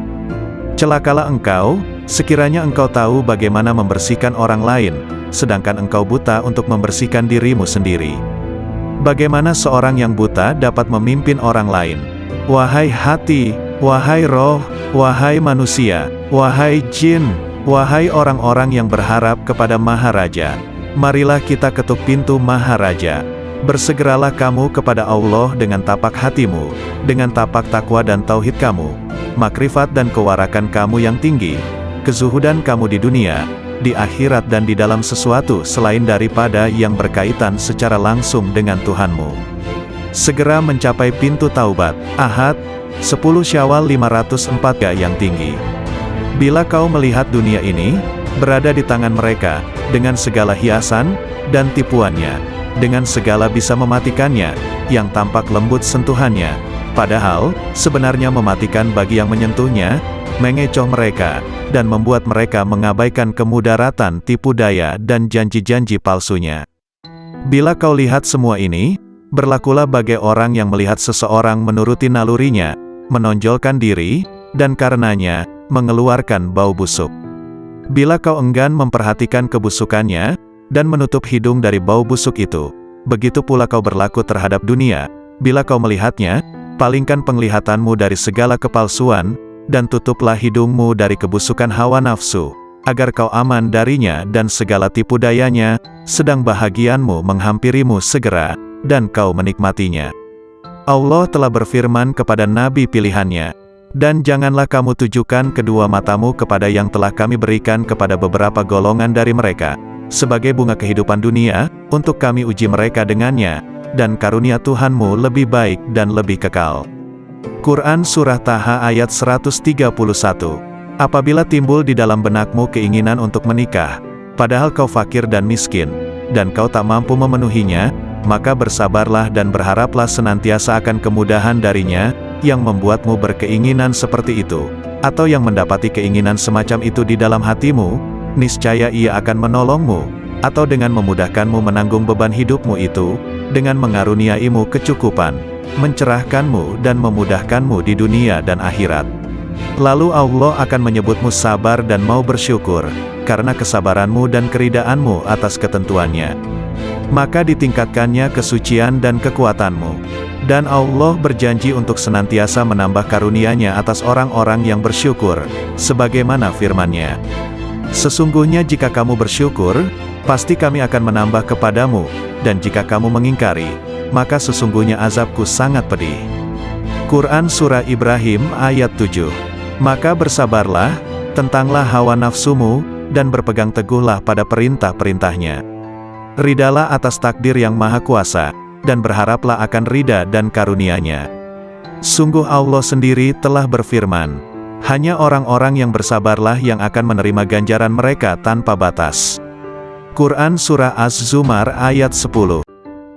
Celakalah engkau, sekiranya engkau tahu bagaimana membersihkan orang lain, sedangkan engkau buta untuk membersihkan dirimu sendiri. Bagaimana seorang yang buta dapat memimpin orang lain? Wahai hati, wahai roh, wahai manusia, wahai jin, wahai orang-orang yang berharap kepada Maharaja, marilah kita ketuk pintu Maharaja. Bersegeralah kamu kepada Allah dengan tapak hatimu, dengan tapak takwa dan tauhid kamu, makrifat dan kewarakan kamu yang tinggi, kezuhudan kamu di dunia, di akhirat dan di dalam sesuatu selain daripada yang berkaitan secara langsung dengan Tuhanmu. Segera mencapai pintu taubat. Ahad, 10 Syawal 504 yang tinggi. Bila kau melihat dunia ini, berada di tangan mereka, dengan segala hiasan, dan tipuannya, dengan segala bisa mematikannya, yang tampak lembut sentuhannya, padahal, sebenarnya mematikan bagi yang menyentuhnya, mengecoh mereka, dan membuat mereka mengabaikan kemudaratan tipu daya dan janji-janji palsunya. Bila kau lihat semua ini, berlakulah bagai orang yang melihat seseorang menuruti nalurinya, menonjolkan diri, dan karenanya, mengeluarkan bau busuk. Bila kau enggan memperhatikan kebusukannya, dan menutup hidung dari bau busuk itu, begitu pula kau berlaku terhadap dunia. Bila kau melihatnya, palingkan penglihatanmu dari segala kepalsuan, dan tutuplah hidungmu dari kebusukan hawa nafsu, agar kau aman darinya dan segala tipu dayanya, sedang bahagianmu menghampirimu segera, dan kau menikmatinya. Allah telah berfirman kepada Nabi pilihannya, dan janganlah kamu tujukan kedua matamu kepada yang telah kami berikan kepada beberapa golongan dari mereka, sebagai bunga kehidupan dunia, untuk kami uji mereka dengannya, dan karunia Tuhanmu lebih baik dan lebih kekal. Quran Surah Taha ayat 131. Apabila timbul di dalam benakmu keinginan untuk menikah, padahal kau fakir dan miskin, dan kau tak mampu memenuhinya, maka bersabarlah dan berharaplah senantiasa akan kemudahan darinya, yang membuatmu berkeinginan seperti itu, atau yang mendapati keinginan semacam itu di dalam hatimu, niscaya ia akan menolongmu, atau dengan memudahkanmu menanggung beban hidupmu itu, dengan mengaruniaimu kecukupan, mencerahkanmu dan memudahkanmu di dunia dan akhirat. Lalu Allah akan menyebutmu sabar dan mau bersyukur, karena kesabaranmu dan keridaanmu atas ketentuannya. Maka ditingkatkannya kesucian dan kekuatanmu. Dan Allah berjanji untuk senantiasa menambah karunia-Nya atas orang-orang yang bersyukur, sebagaimana firman-Nya. Sesungguhnya jika kamu bersyukur, pasti kami akan menambah kepadamu, dan jika kamu mengingkari, maka sesungguhnya azabku sangat pedih. Quran Surah Ibrahim ayat 7. Maka bersabarlah, tentanglah hawa nafsumu, dan berpegang teguhlah pada perintah-perintahnya. Ridalah atas takdir yang maha kuasa, dan berharaplah akan ridha dan karunia-Nya. Sungguh Allah sendiri telah berfirman, hanya orang-orang yang bersabarlah yang akan menerima ganjaran mereka tanpa batas. Quran Surah Az-Zumar ayat 10.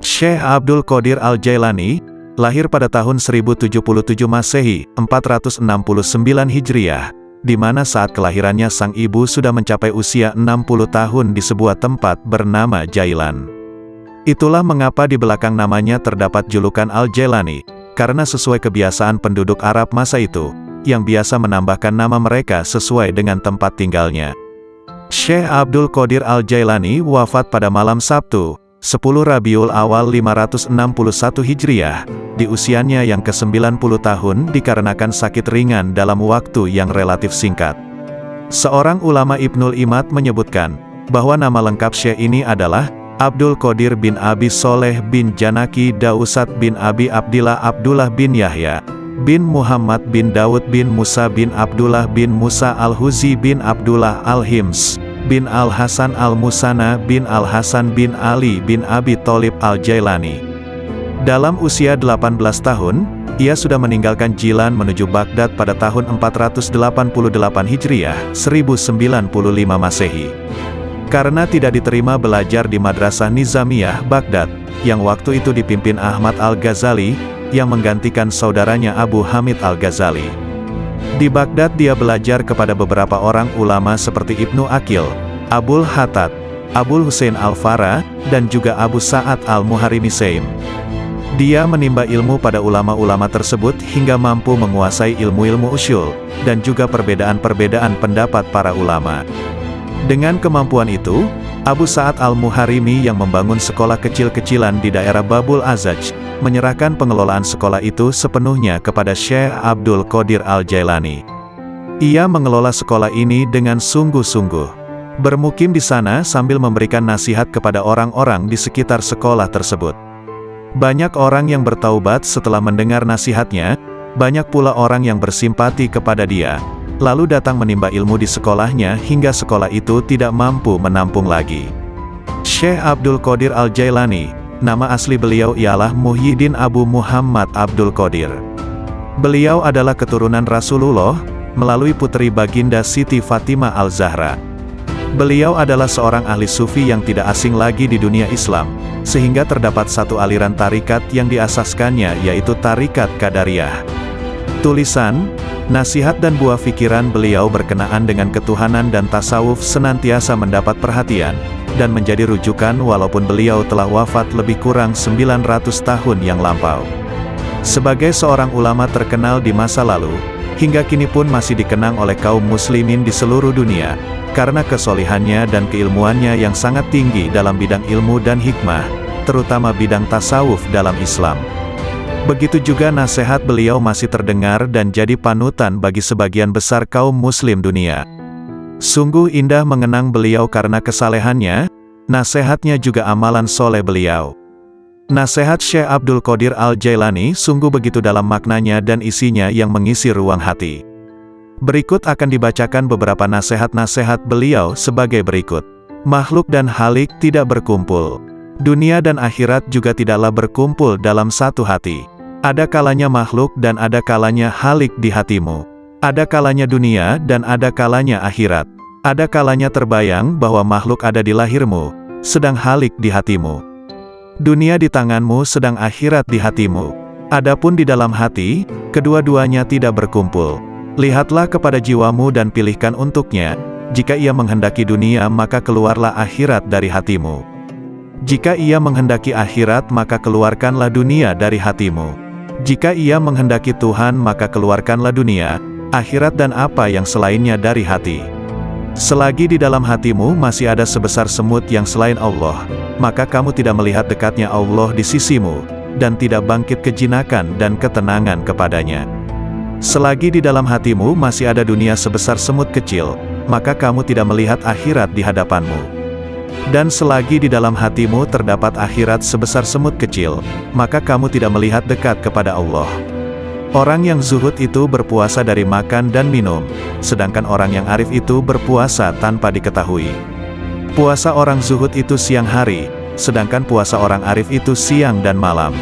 Syekh Abdul Qadir Al-Jailani, lahir pada tahun 1077 Masehi, 469 Hijriah, di mana saat kelahirannya sang ibu sudah mencapai usia 60 tahun di sebuah tempat bernama Jailan. Itulah mengapa di belakang namanya terdapat julukan Al-Jailani, karena sesuai kebiasaan penduduk Arab masa itu, yang biasa menambahkan nama mereka sesuai dengan tempat tinggalnya. Syekh Abdul Qadir Al-Jailani wafat pada malam Sabtu, 10 Rabiul Awal 561 Hijriah, di usianya yang ke-90 tahun dikarenakan sakit ringan dalam waktu yang relatif singkat. Seorang ulama Ibnul Imad menyebutkan, bahwa nama lengkap Syekh ini adalah Abdul Qadir bin Abi Soleh bin Janaki Dausat bin Abi Abdullah bin Yahya, bin Muhammad bin Daud bin Musa bin Abdullah bin Musa Al-Huzi bin Abdullah Al-Hims, bin Al-Hasan Al-Musana bin Al-Hasan bin Ali bin Abi Tholib Al-Jailani. Dalam usia 18 tahun, ia sudah meninggalkan Jilan menuju Baghdad pada tahun 488 Hijriah, 1095 Masehi. Karena tidak diterima belajar di Madrasah Nizamiyah, Baghdad, yang waktu itu dipimpin Ahmad Al-Ghazali, yang menggantikan saudaranya Abu Hamid Al-Ghazali. Di Baghdad dia belajar kepada beberapa orang ulama seperti Ibnu Aqil, Abul Hattad, Abul Husain Al-Farra, dan juga Abu Sa'ad Al-Muharrimi Saim. Dia menimba ilmu pada ulama-ulama tersebut hingga mampu menguasai ilmu-ilmu usyul, dan juga perbedaan-perbedaan pendapat para ulama. Dengan kemampuan itu, Abu Sa'ad Al-Muharrimi yang membangun sekolah kecil-kecilan di daerah Babul Azaj, menyerahkan pengelolaan sekolah itu sepenuhnya kepada Syekh Abdul Qadir Al-Jailani. Ia mengelola sekolah ini dengan sungguh-sungguh, bermukim di sana sambil memberikan nasihat kepada orang-orang di sekitar sekolah tersebut. Banyak orang yang bertaubat setelah mendengar nasihatnya, banyak pula orang yang bersimpati kepada dia, lalu datang menimba ilmu di sekolahnya hingga sekolah itu tidak mampu menampung lagi. Syekh Abdul Qadir Al-Jailani, nama asli beliau ialah Muhyiddin Abu Muhammad Abdul Qadir. Beliau adalah keturunan Rasulullah, melalui putri baginda Siti Fatimah Al-Zahra. Beliau adalah seorang ahli sufi yang tidak asing lagi di dunia Islam, sehingga terdapat satu aliran tarikat yang diasaskannya yaitu Tarikat Qadariyah. Tulisan, nasihat dan buah pikiran beliau berkenaan dengan ketuhanan dan tasawuf senantiasa mendapat perhatian, dan menjadi rujukan walaupun beliau telah wafat lebih kurang 900 tahun yang lampau. Sebagai seorang ulama terkenal di masa lalu, hingga kini pun masih dikenang oleh kaum muslimin di seluruh dunia, karena kesolihannya dan keilmuannya yang sangat tinggi dalam bidang ilmu dan hikmah, terutama bidang tasawuf dalam Islam. Begitu juga nasihat beliau masih terdengar dan jadi panutan bagi sebagian besar kaum muslim dunia. Sungguh indah mengenang beliau karena kesalehannya, nasihatnya juga amalan soleh beliau. Nasihat Syekh Abdul Qadir Al-Jailani sungguh begitu dalam maknanya dan isinya yang mengisi ruang hati. Berikut akan dibacakan beberapa nasihat-nasihat beliau sebagai berikut. Makhluk dan halik tidak berkumpul. Dunia dan akhirat juga tidaklah berkumpul dalam satu hati. Ada kalanya makhluk dan ada kalanya halik di hatimu. Ada kalanya dunia dan ada kalanya akhirat. Ada kalanya terbayang bahwa makhluk ada di lahirmu, sedang halik di hatimu. Dunia di tanganmu sedang akhirat di hatimu. Adapun di dalam hati, kedua-duanya tidak berkumpul. Lihatlah kepada jiwamu dan pilihkan untuknya. Jika ia menghendaki dunia maka keluarlah akhirat dari hatimu. Jika ia menghendaki akhirat maka keluarkanlah dunia dari hatimu. Jika ia menghendaki Tuhan maka keluarkanlah dunia, akhirat dan apa yang selainnya dari hati. Selagi di dalam hatimu masih ada sebesar semut yang selain Allah, maka kamu tidak melihat dekatnya Allah di sisimu, dan tidak bangkit kejinakan dan ketenangan kepadanya. Selagi di dalam hatimu masih ada dunia sebesar semut kecil, maka kamu tidak melihat akhirat di hadapanmu. Dan selagi di dalam hatimu terdapat akhirat sebesar semut kecil, maka kamu tidak melihat dekat kepada Allah. Orang yang zuhud itu berpuasa dari makan dan minum, sedangkan orang yang arif itu berpuasa tanpa diketahui. Puasa orang zuhud itu siang hari, sedangkan puasa orang arif itu siang dan malam.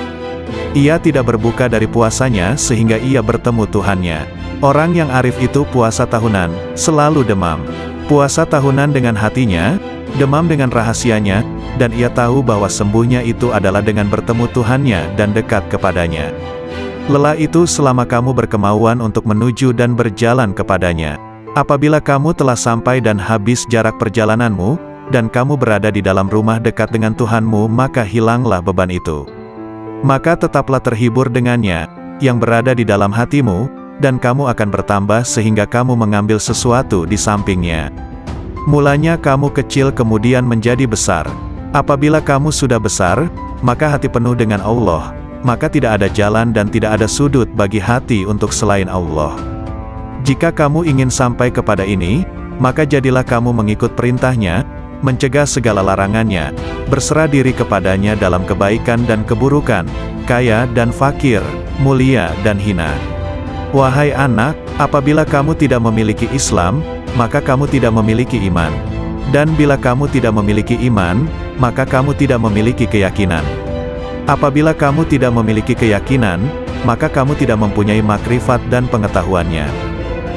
Ia tidak berbuka dari puasanya sehingga ia bertemu Tuhannya. Orang yang arif itu puasa tahunan, selalu demam. Puasa tahunan dengan hatinya, demam dengan rahasianya, dan ia tahu bahwa sembuhnya itu adalah dengan bertemu Tuhannya dan dekat kepadanya. Lelah itu selama kamu berkemauan untuk menuju dan berjalan kepadanya. Apabila kamu telah sampai dan habis jarak perjalananmu, dan kamu berada di dalam rumah dekat dengan Tuhanmu, maka hilanglah beban itu. Maka tetaplah terhibur dengannya, yang berada di dalam hatimu, dan kamu akan bertambah sehingga kamu mengambil sesuatu di sampingnya. Mulanya kamu kecil kemudian menjadi besar. Apabila kamu sudah besar, maka hati penuh dengan Allah, maka tidak ada jalan dan tidak ada sudut bagi hati untuk selain Allah. Jika kamu ingin sampai kepada ini, maka jadilah kamu mengikut perintahnya, mencegah segala larangannya, berserah diri kepadanya dalam kebaikan dan keburukan, kaya dan fakir, mulia dan hina. Wahai anak, apabila kamu tidak memiliki Islam, maka kamu tidak memiliki iman. Dan bila kamu tidak memiliki iman, maka kamu tidak memiliki keyakinan. Apabila kamu tidak memiliki keyakinan, maka kamu tidak mempunyai makrifat dan pengetahuannya.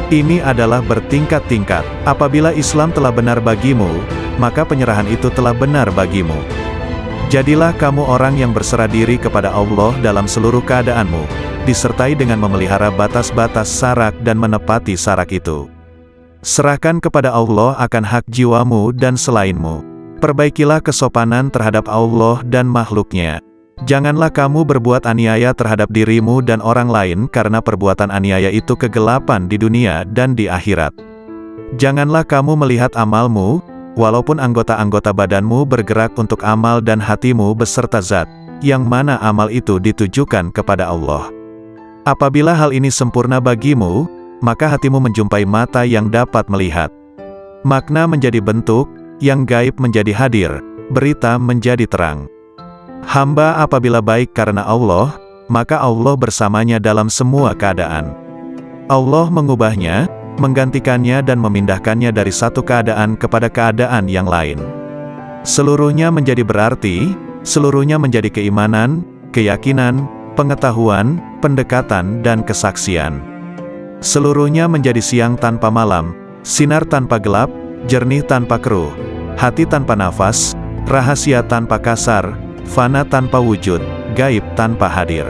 Ini adalah bertingkat-tingkat. Apabila Islam telah benar bagimu, maka penyerahan itu telah benar bagimu. Jadilah kamu orang yang berserah diri kepada Allah dalam seluruh keadaanmu, disertai dengan memelihara batas-batas syarak dan menepati syarak itu. Serahkan kepada Allah akan hak jiwamu dan selainmu. Perbaikilah kesopanan terhadap Allah dan makhluknya. Janganlah kamu berbuat aniaya terhadap dirimu dan orang lain karena perbuatan aniaya itu kegelapan di dunia dan di akhirat. Janganlah kamu melihat amalmu, walaupun anggota-anggota badanmu bergerak untuk amal dan hatimu beserta zat, yang mana amal itu ditujukan kepada Allah. Apabila hal ini sempurna bagimu, maka hatimu menjumpai mata yang dapat melihat. Makna menjadi bentuk, yang gaib menjadi hadir, berita menjadi terang. Hamba apabila baik karena Allah, maka Allah bersamanya dalam semua keadaan. Allah mengubahnya, menggantikannya dan memindahkannya dari satu keadaan kepada keadaan yang lain. Seluruhnya menjadi berarti, seluruhnya menjadi keimanan, keyakinan, pengetahuan, pendekatan dan kesaksian. Seluruhnya menjadi siang tanpa malam, sinar tanpa gelap, jernih tanpa keruh, hati tanpa nafas, rahasia tanpa kasar, fana tanpa wujud, gaib tanpa hadir.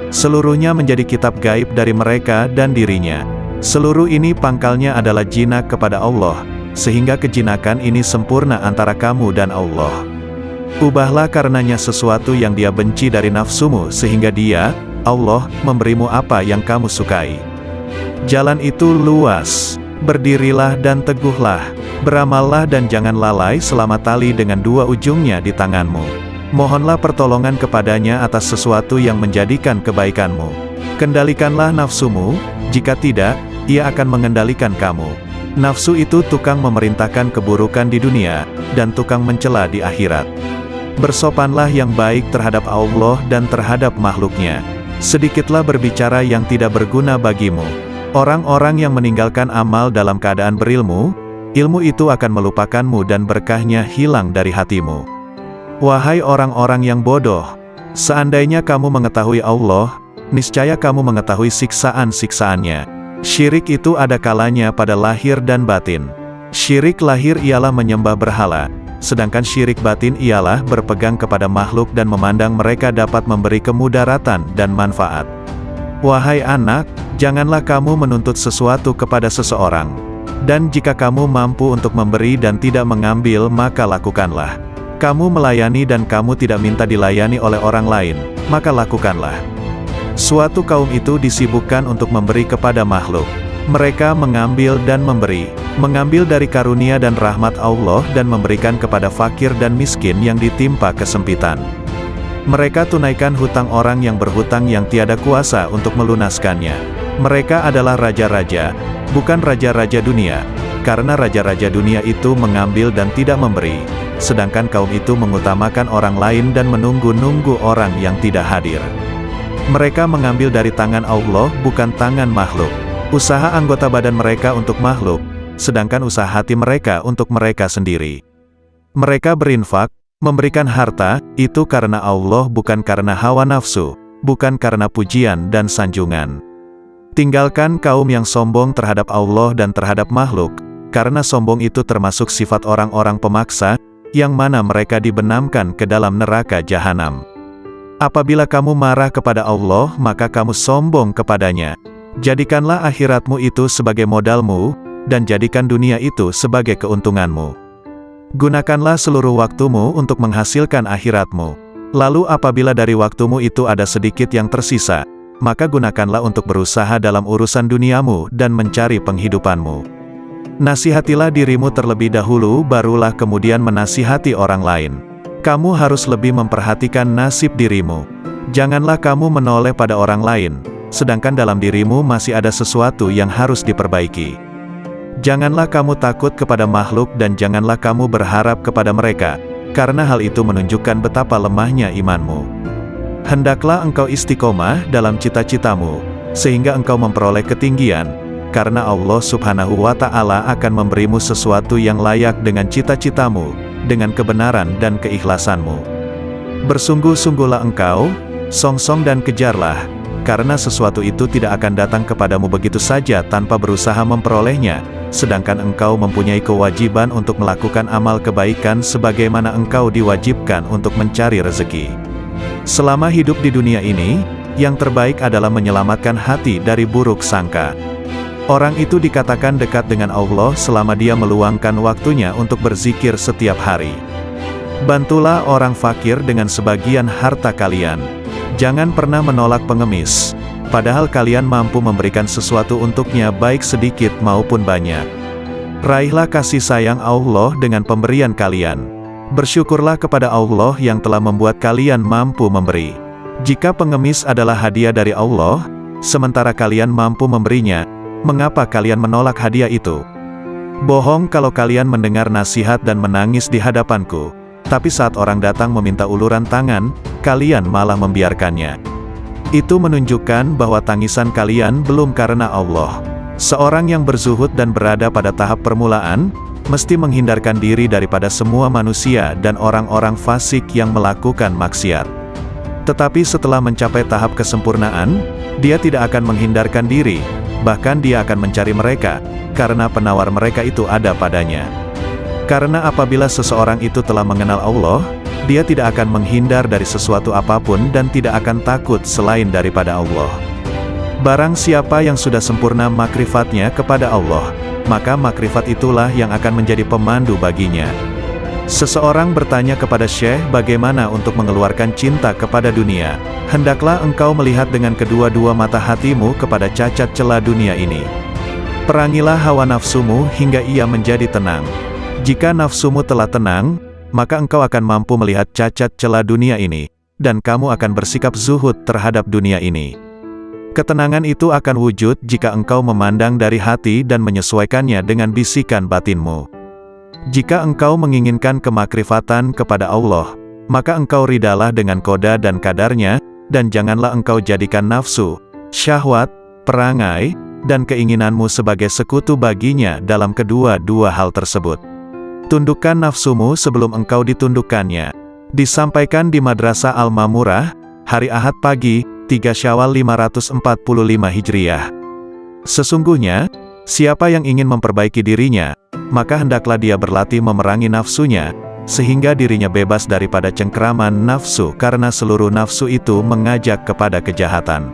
Seluruhnya menjadi kitab gaib dari mereka dan dirinya. Seluruh ini pangkalnya adalah jinak kepada Allah, sehingga kejinakan ini sempurna antara kamu dan Allah. Ubahlah karenanya sesuatu yang dia benci dari nafsumu sehingga dia, Allah, memberimu apa yang kamu sukai. Jalan itu luas. Berdirilah dan teguhlah. Beramallah dan jangan lalai selama tali dengan dua ujungnya di tanganmu. Mohonlah pertolongan kepadanya atas sesuatu yang menjadikan kebaikanmu. Kendalikanlah nafsumu, jika tidak, ia akan mengendalikan kamu. Nafsu itu tukang memerintahkan keburukan di dunia, dan tukang mencela di akhirat. Bersopanlah yang baik terhadap Allah dan terhadap makhluknya. Sedikitlah berbicara yang tidak berguna bagimu. Orang-orang yang meninggalkan amal dalam keadaan berilmu, ilmu itu akan melupakanmu dan berkahnya hilang dari hatimu. Wahai orang-orang yang bodoh, seandainya kamu mengetahui Allah, niscaya kamu mengetahui siksaan-siksaannya. Syirik itu ada kalanya pada lahir dan batin. Syirik lahir ialah menyembah berhala, sedangkan syirik batin ialah berpegang kepada makhluk dan memandang mereka dapat memberi kemudaratan dan manfaat. Wahai anak, janganlah kamu menuntut sesuatu kepada seseorang. Dan jika kamu mampu untuk memberi dan tidak mengambil, maka lakukanlah. Kamu melayani dan kamu tidak minta dilayani oleh orang lain, maka lakukanlah. Suatu kaum itu disibukkan untuk memberi kepada makhluk. Mereka mengambil dan memberi, mengambil dari karunia dan rahmat Allah dan memberikan kepada fakir dan miskin yang ditimpa kesempitan. Mereka tunaikan hutang orang yang berhutang yang tiada kuasa untuk melunaskannya. Mereka adalah raja-raja, bukan raja-raja dunia, karena raja-raja dunia itu mengambil dan tidak memberi, sedangkan kaum itu mengutamakan orang lain dan menunggu-nunggu orang yang tidak hadir. Mereka mengambil dari tangan Allah bukan tangan makhluk. Usaha anggota badan mereka untuk makhluk, sedangkan usaha hati mereka untuk mereka sendiri. Mereka berinfak, memberikan harta, itu karena Allah bukan karena hawa nafsu, bukan karena pujian dan sanjungan. Tinggalkan kaum yang sombong terhadap Allah dan terhadap makhluk, karena sombong itu termasuk sifat orang-orang pemaksa, yang mana mereka dibenamkan ke dalam neraka jahanam. Apabila kamu marah kepada Allah, maka kamu sombong kepadanya. Jadikanlah akhiratmu itu sebagai modalmu, dan jadikan dunia itu sebagai keuntunganmu. Gunakanlah seluruh waktumu untuk menghasilkan akhiratmu. Lalu apabila dari waktumu itu ada sedikit yang tersisa, maka gunakanlah untuk berusaha dalam urusan duniamu dan mencari penghidupanmu. Nasihatilah dirimu terlebih dahulu, barulah kemudian menasihati orang lain. Kamu harus lebih memperhatikan nasib dirimu. Janganlah kamu menoleh pada orang lain, sedangkan dalam dirimu masih ada sesuatu yang harus diperbaiki. Janganlah kamu takut kepada makhluk dan janganlah kamu berharap kepada mereka, karena hal itu menunjukkan betapa lemahnya imanmu. Hendaklah engkau istiqomah dalam cita-citamu, sehingga engkau memperoleh ketinggian, karena Allah Subhanahu wa Ta'ala akan memberimu sesuatu yang layak dengan cita-citamu, dengan kebenaran dan keikhlasanmu. Bersungguh-sungguhlah engkau, songsong dan kejarlah, karena sesuatu itu tidak akan datang kepadamu begitu saja tanpa berusaha memperolehnya, sedangkan engkau mempunyai kewajiban untuk melakukan amal kebaikan sebagaimana engkau diwajibkan untuk mencari rezeki. Selama hidup di dunia ini, yang terbaik adalah menyelamatkan hati dari buruk sangka. Orang itu dikatakan dekat dengan Allah selama dia meluangkan waktunya untuk berzikir setiap hari. Bantulah orang fakir dengan sebagian harta kalian. Jangan pernah menolak pengemis, padahal kalian mampu memberikan sesuatu untuknya baik sedikit maupun banyak. Raihlah kasih sayang Allah dengan pemberian kalian. Bersyukurlah kepada Allah yang telah membuat kalian mampu memberi. Jika pengemis adalah hadiah dari Allah, sementara kalian mampu memberinya, mengapa kalian menolak hadiah itu? Bohong kalau kalian mendengar nasihat dan menangis di hadapanku, tapi saat orang datang meminta uluran tangan, kalian malah membiarkannya. Itu menunjukkan bahwa tangisan kalian belum karena Allah. Seorang yang berzuhud dan berada pada tahap permulaan, mesti menghindarkan diri daripada semua manusia dan orang-orang fasik yang melakukan maksiat. Tetapi setelah mencapai tahap kesempurnaan, dia tidak akan menghindarkan diri, bahkan dia akan mencari mereka, karena penawar mereka itu ada padanya. Karena apabila seseorang itu telah mengenal Allah, dia tidak akan menghindar dari sesuatu apapun dan tidak akan takut selain daripada Allah. Barang siapa yang sudah sempurna makrifatnya kepada Allah, maka makrifat itulah yang akan menjadi pemandu baginya. Seseorang bertanya kepada Syekh bagaimana untuk mengeluarkan cinta kepada dunia. Hendaklah engkau melihat dengan kedua-dua mata hatimu kepada cacat celah dunia ini. Perangilah hawa nafsumu hingga ia menjadi tenang. Jika nafsumu telah tenang, maka engkau akan mampu melihat cacat celah dunia ini, dan kamu akan bersikap zuhud terhadap dunia ini. Ketenangan itu akan wujud jika engkau memandang dari hati dan menyesuaikannya dengan bisikan batinmu. Jika engkau menginginkan kemakrifatan kepada Allah, maka engkau ridalah dengan koda dan kadarnya, dan janganlah engkau jadikan nafsu, syahwat, perangai, dan keinginanmu sebagai sekutu baginya dalam kedua-dua hal tersebut. Tundukkan nafsumu sebelum engkau ditundukkannya. Disampaikan di Madrasah Al-Mamurah, hari Ahad pagi, 3 Syawal 545 Hijriah. Sesungguhnya, siapa yang ingin memperbaiki dirinya, maka hendaklah dia berlatih memerangi nafsunya, sehingga dirinya bebas daripada cengkeraman nafsu karena seluruh nafsu itu mengajak kepada kejahatan.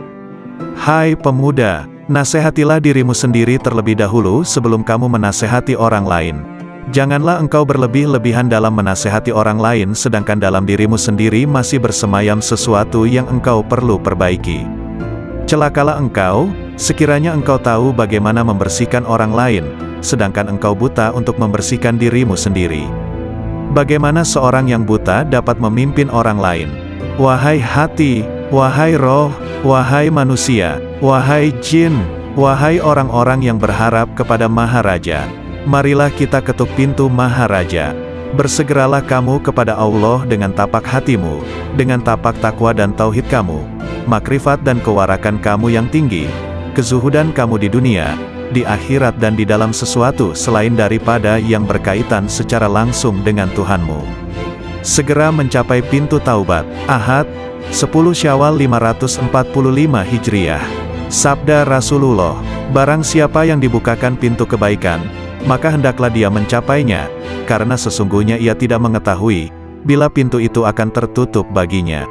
Hai pemuda, nasihatilah dirimu sendiri terlebih dahulu sebelum kamu menasihati orang lain. Janganlah engkau berlebih-lebihan dalam menasihati orang lain sedangkan dalam dirimu sendiri masih bersemayam sesuatu yang engkau perlu perbaiki. Celakalah engkau, sekiranya engkau tahu bagaimana membersihkan orang lain, sedangkan engkau buta untuk membersihkan dirimu sendiri. Bagaimana seorang yang buta dapat memimpin orang lain? Wahai hati, wahai roh, wahai manusia, wahai jin, wahai orang-orang yang berharap kepada Maharaja, marilah kita ketuk pintu Maharaja. Bersegeralah kamu kepada Allah dengan tapak hatimu, dengan tapak takwa dan tauhid kamu, makrifat dan kewarakan kamu yang tinggi, kezuhudan kamu di dunia, di akhirat dan di dalam sesuatu selain daripada yang berkaitan secara langsung dengan Tuhanmu. Segera mencapai pintu taubat. Ahad, 10 Syawal 545 Hijriah. Sabda Rasulullah, barang siapa yang dibukakan pintu kebaikan, maka hendaklah dia mencapainya, karena sesungguhnya ia tidak mengetahui, bila pintu itu akan tertutup baginya.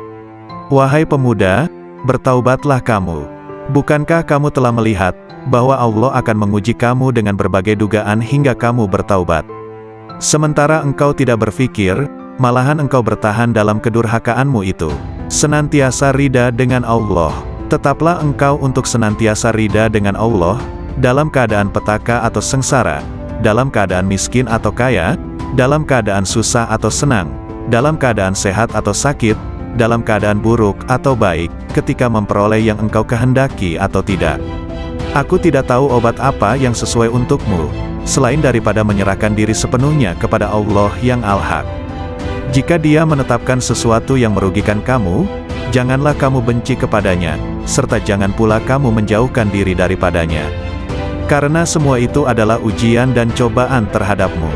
Wahai pemuda, bertaubatlah kamu. Bukankah kamu telah melihat bahwa Allah akan menguji kamu dengan berbagai dugaan hingga kamu bertaubat? Sementara engkau tidak berpikir, malahan engkau bertahan dalam kedurhakaanmu itu. Senantiasa rida dengan Allah. Tetaplah engkau untuk senantiasa rida dengan Allah, dalam keadaan petaka atau sengsara, dalam keadaan miskin atau kaya, dalam keadaan susah atau senang, dalam keadaan sehat atau sakit, dalam keadaan buruk atau baik, ketika memperoleh yang engkau kehendaki atau tidak. Aku tidak tahu obat apa yang sesuai untukmu, selain daripada menyerahkan diri sepenuhnya kepada Allah yang Al-Haq. Jika Dia menetapkan sesuatu yang merugikan kamu, janganlah kamu benci kepadanya, serta jangan pula kamu menjauhkan diri daripadanya. Karena semua itu adalah ujian dan cobaan terhadapmu.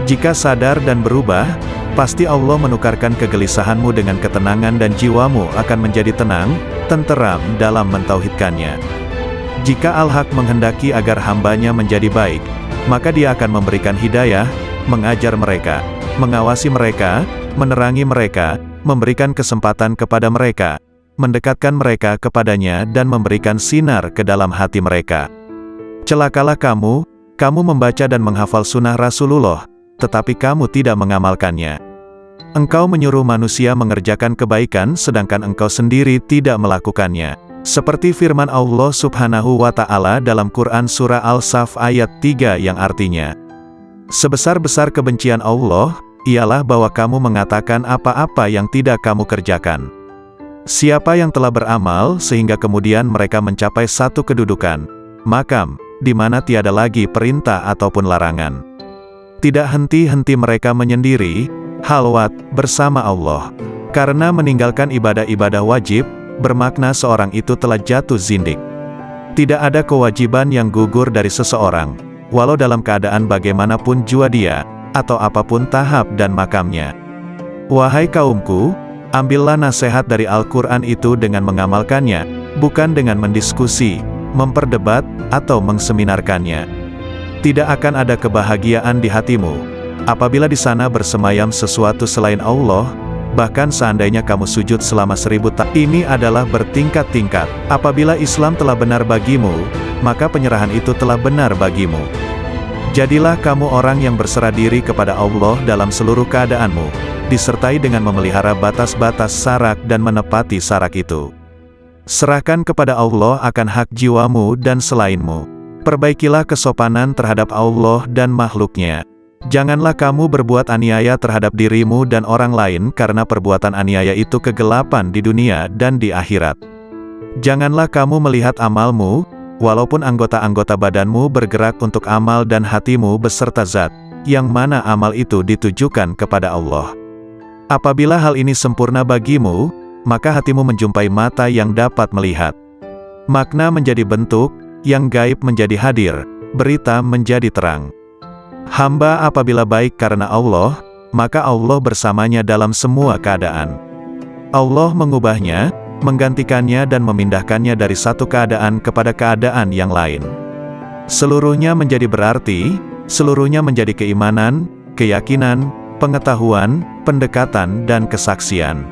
Jika sadar dan berubah, pasti Allah menukarkan kegelisahanmu dengan ketenangan dan jiwamu akan menjadi tenang, tenteram dalam mentauhidkannya. Jika Al-Haq menghendaki agar hambanya menjadi baik, maka Dia akan memberikan hidayah, mengajar mereka, mengawasi mereka, menerangi mereka, memberikan kesempatan kepada mereka, mendekatkan mereka kepadanya dan memberikan sinar ke dalam hati mereka. Celakalah kamu membaca dan menghafal sunnah Rasulullah, tetapi kamu tidak mengamalkannya. Engkau menyuruh manusia mengerjakan kebaikan sedangkan engkau sendiri tidak melakukannya. Seperti firman Allah Subhanahu wa Ta'ala dalam Quran Surah Al-Saf ayat 3 yang artinya, sebesar-besar kebencian Allah, ialah bahwa kamu mengatakan apa-apa yang tidak kamu kerjakan. Siapa yang telah beramal sehingga kemudian mereka mencapai satu kedudukan, makam, di mana tiada lagi perintah ataupun larangan. Tidak henti-henti mereka menyendiri, halwat, bersama Allah. Karena meninggalkan ibadah-ibadah wajib, bermakna seorang itu telah jatuh zindik. Tidak ada kewajiban yang gugur dari seseorang, walau dalam keadaan bagaimanapun jua dia, atau apapun tahap dan makamnya. Wahai kaumku, ambillah nasihat dari Al-Quran itu dengan mengamalkannya, bukan dengan mendiskusi, memperdebat, atau mengseminarkannya. Tidak akan ada kebahagiaan di hatimu, apabila di sana bersemayam sesuatu selain Allah, bahkan seandainya kamu sujud selama 1000 tahun. Ini adalah bertingkat-tingkat. Apabila Islam telah benar bagimu, maka penyerahan itu telah benar bagimu. Jadilah kamu orang yang berserah diri kepada Allah dalam seluruh keadaanmu, disertai dengan memelihara batas-batas syarak dan menepati syarak itu. Serahkan kepada Allah akan hak jiwamu dan selainmu. Perbaikilah kesopanan terhadap Allah dan makhluknya. Janganlah kamu berbuat aniaya terhadap dirimu dan orang lain karena perbuatan aniaya itu kegelapan di dunia dan di akhirat. Janganlah kamu melihat amalmu, walaupun anggota-anggota badanmu bergerak untuk amal dan hatimu beserta zat, yang mana amal itu ditujukan kepada Allah. Apabila hal ini sempurna bagimu, maka hatimu menjumpai mata yang dapat melihat. Makna menjadi bentuk, yang gaib menjadi hadir, berita menjadi terang. Hamba apabila baik karena Allah, maka Allah bersamanya dalam semua keadaan. Allah mengubahnya, menggantikannya dan memindahkannya dari satu keadaan kepada keadaan yang lain. Seluruhnya menjadi berarti, seluruhnya menjadi keimanan, keyakinan, pengetahuan, pendekatan dan kesaksian.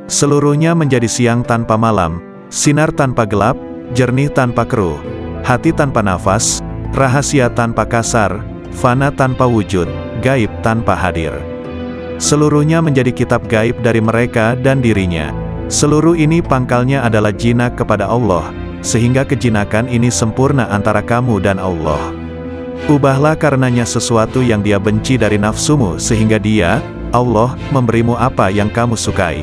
Seluruhnya menjadi siang tanpa malam, sinar tanpa gelap, jernih tanpa keruh, hati tanpa nafas, rahasia tanpa kasar, fana tanpa wujud, gaib tanpa hadir. Seluruhnya menjadi kitab gaib dari mereka dan dirinya. Seluruh ini pangkalnya adalah jinak kepada Allah, sehingga kejinakan ini sempurna antara kamu dan Allah. Ubahlah karenanya sesuatu yang Dia benci dari nafsumu sehingga Dia, Allah, memberimu apa yang kamu sukai.